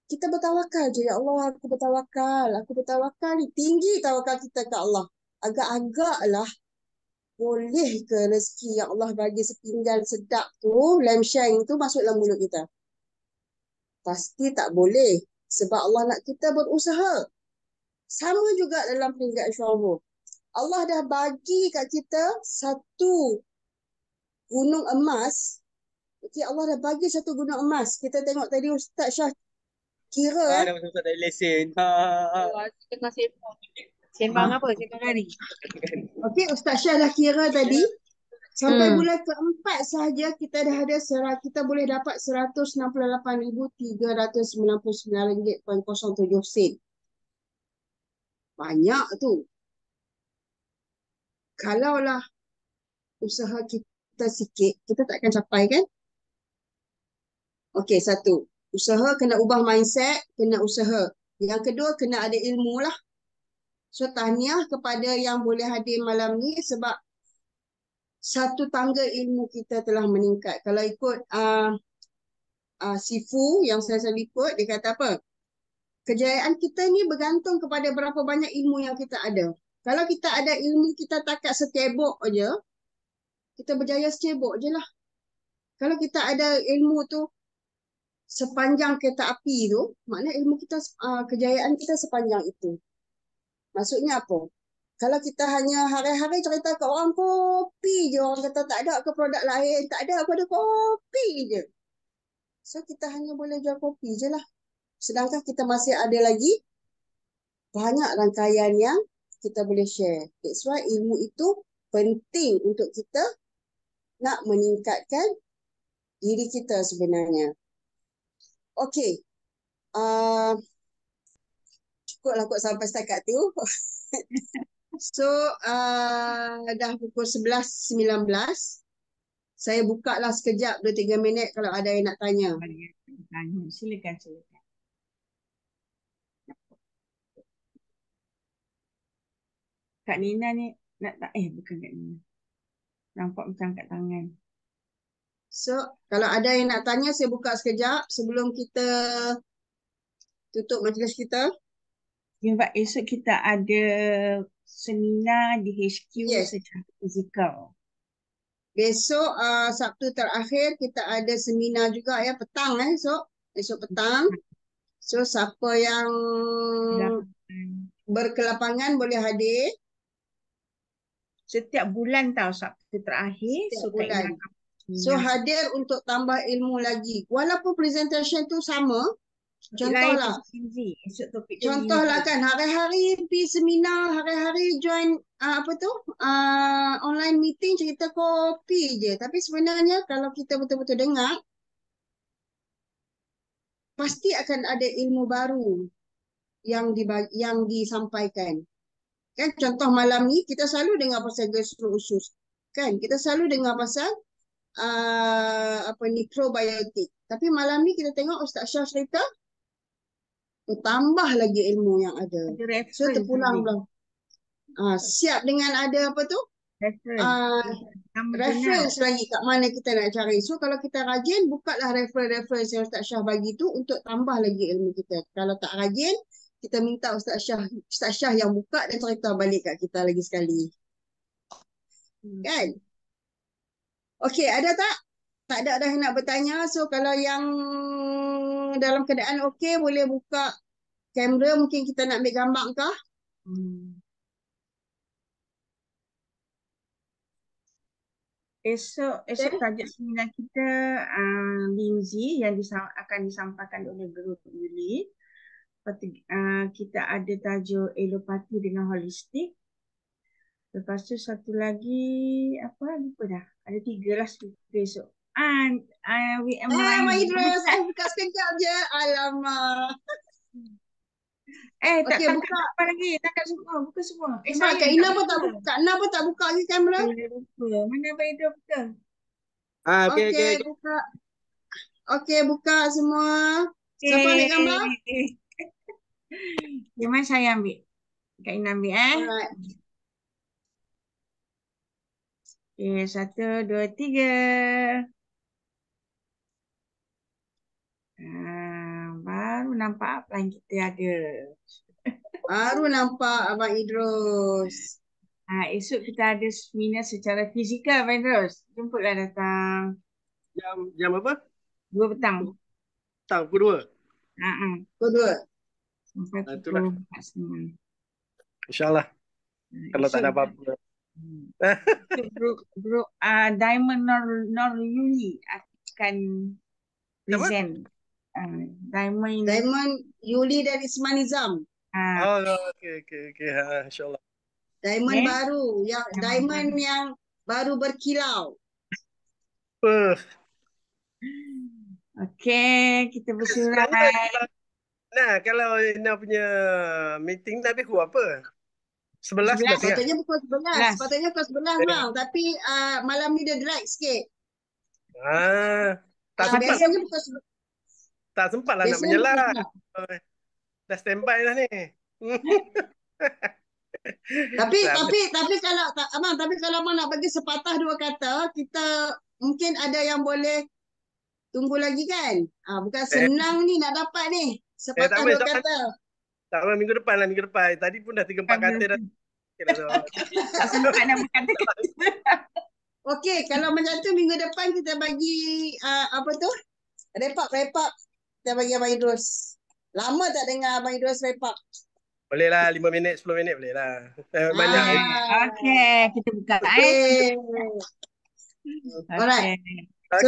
Speaker 1: kita bertawakal je. Ya Allah, aku bertawakal ni. Tinggi tawakal kita ke Allah. Agak-agaklah boleh ke rezeki yang Allah bagi sepinggan sedap tu, lamb shank tu masuk dalam mulut kita? Pasti tak boleh. Sebab Allah nak kita berusaha. Sama juga dalam peringkat syurga. Allah dah bagi kat kita satu gunung emas. Okay, Allah dah bagi satu gunung emas. Kita tengok tadi Ustaz Syah kira.
Speaker 4: Dah betul-betul tak ada lesen.
Speaker 5: Tengah sembang apa? Sembang hari.
Speaker 1: Okey, Ustaz Syah dah kira tadi. Sampai
Speaker 5: Hmm.
Speaker 1: bulan keempat sahaja kita dah ada kita boleh dapat RM168,399.07. Banyak tu. Kalaulah usaha kita sikit, kita takkan capai kan? Okey, satu. Usaha kena ubah mindset, kena usaha. Yang kedua, kena ada ilmu lah. So, tahniah kepada yang boleh hadir malam ni sebab satu tangga ilmu kita telah meningkat. Kalau ikut Sifu yang saya ikut, dia kata apa? Kejayaan kita ni bergantung kepada berapa banyak ilmu yang kita ada. Kalau kita ada ilmu kita takat secebok aja, kita berjaya secebok je lah. Kalau kita ada ilmu tu sepanjang kereta api tu, maknanya ilmu kita, kejayaan kita sepanjang itu. Maksudnya apa? Kalau kita hanya hari-hari cerita ke orang kopi je, orang kata tak ada ke produk lain, tak ada, aku ada kopi je. So kita hanya boleh jual kopi je lah. Sedangkan kita masih ada lagi banyak rangkaian yang kita boleh share. That's why ilmu itu penting untuk kita nak meningkatkan diri kita sebenarnya. Okey. Cukuplah kot sampai setakat tu. So, dah pukul 11.19. Saya buka lah sekejap 2-3 minit kalau ada yang nak tanya.
Speaker 2: Silakan. Kak Nina ni nak tak? Bukan Kak Nina. Nampak macam kat tangan.
Speaker 1: So, kalau ada yang nak tanya, saya buka sekejap sebelum kita tutup majlis kita.
Speaker 2: Sebab esok kita ada seminar di HQ
Speaker 1: Yes.
Speaker 2: secara fizikal.
Speaker 1: Besok Sabtu terakhir kita ada seminar juga ya, petang esok petang. So siapa yang berkelapangan boleh hadir.
Speaker 2: Setiap bulan tau Sabtu terakhir.
Speaker 1: Setiap
Speaker 2: So Kak
Speaker 1: bulan.
Speaker 2: Ina akan
Speaker 1: So hadir untuk tambah ilmu lagi. Walaupun presentation tu sama, contohlah.
Speaker 2: Esok topik tu
Speaker 1: Contohlah kan, hari-hari pergi seminar, hari-hari join online meeting cerita kopi je. Tapi sebenarnya kalau kita betul-betul dengar, pasti akan ada ilmu baru yang disampaikan. Kan contoh malam ni kita selalu dengar pasal gastrousus. Kan kita selalu dengar pasal probiotik. Tapi malam ni kita tengok Ustaz Syah cerita, tambah lagi ilmu yang ada. So terpulang pula. Siap dengan ada apa tu? Reference lagi kat mana kita nak cari. So kalau kita rajin, bukalah reference yang Ustaz Syah bagi tu untuk tambah lagi ilmu kita. Kalau tak rajin, kita minta Ustaz Syah yang buka dan cerita balik kat kita lagi sekali. Kan? Okey, ada tak? Tak ada dah yang nak bertanya. So kalau yang dalam keadaan okey, boleh buka kamera. Mungkin kita nak ambil gambar kah?
Speaker 2: Esok tajuk seminar kita Lindsay yang akan disampaikan oleh Guru Yuli. Kita ada tajuk elopati dengan holistik. Lepas tu satu lagi apa lupa dah. Ada 3 lah speaker esok.
Speaker 1: Mak Idris, saya buka sekejap je. Alamak.
Speaker 2: Tak
Speaker 1: Okey,
Speaker 2: tangkap
Speaker 1: buka.
Speaker 2: apa lagi. Tangkap semua. Buka semua.
Speaker 1: Sebab Kak Ina pun tak buka lagi kamera.
Speaker 2: Mana Abang Idris buka?
Speaker 1: Okey, buka. Okey, buka semua. Siapa ambil gambar?
Speaker 2: Memang saya ambil. Kak Ina ambil
Speaker 1: Alright.
Speaker 2: Okay, 1, 2, 3. Baru nampak apa yang kita ada.
Speaker 1: Baru nampak Abang Idrus.
Speaker 2: Esok kita ada seminar secara fizikal, Abang Idrus. Jemputlah datang.
Speaker 4: Jam apa?
Speaker 2: 2 petang.
Speaker 4: Petang, pukul 2.
Speaker 1: Kedua.
Speaker 2: Sampai
Speaker 4: Itulah.
Speaker 2: pukul 4.30.
Speaker 4: InsyaAllah. Kalau tak ada apa-apa.
Speaker 2: Grup Diamond Nur Yuli akan present.
Speaker 1: Diamond Yuli dan Isman Nizam.
Speaker 4: Okey. InsyaAllah.
Speaker 1: Diamond baru. Diamond yang baru berkilau.
Speaker 2: Okey, kita bersurai.
Speaker 4: Nah, kalau Ina punya meeting tapi pukul apa? 11 kan?
Speaker 1: Sepatutnya pukul 11. Sepatutnya pukul 11 bang. Tapi malam ni dia drag sikit.
Speaker 4: Tak sempat.
Speaker 1: Biasanya pukul 11.
Speaker 4: Tak sempat lah nak menyelah. Dah standby dah ni.
Speaker 1: Tapi kalau abang, abang nak bagi sepatah 2 kata, kita mungkin ada yang boleh tunggu lagi kan? Bukan senang ni nak dapat ni. Sepatah 2 kata.
Speaker 4: Tak apa, minggu depan. Tadi pun dah 3-4 kata dah.
Speaker 2: Tak sempat nak berkata-kata.
Speaker 1: Okey, kalau macam tu minggu depan kita bagi wrap-up. Kita bagi Abang Idrus. Lama tak dengar Abang Idrus wrap-up.
Speaker 4: Boleh lah, 5 minit, 10 minit boleh lah. Banyak.
Speaker 2: Okey, kita buka.
Speaker 1: Okay. Alright.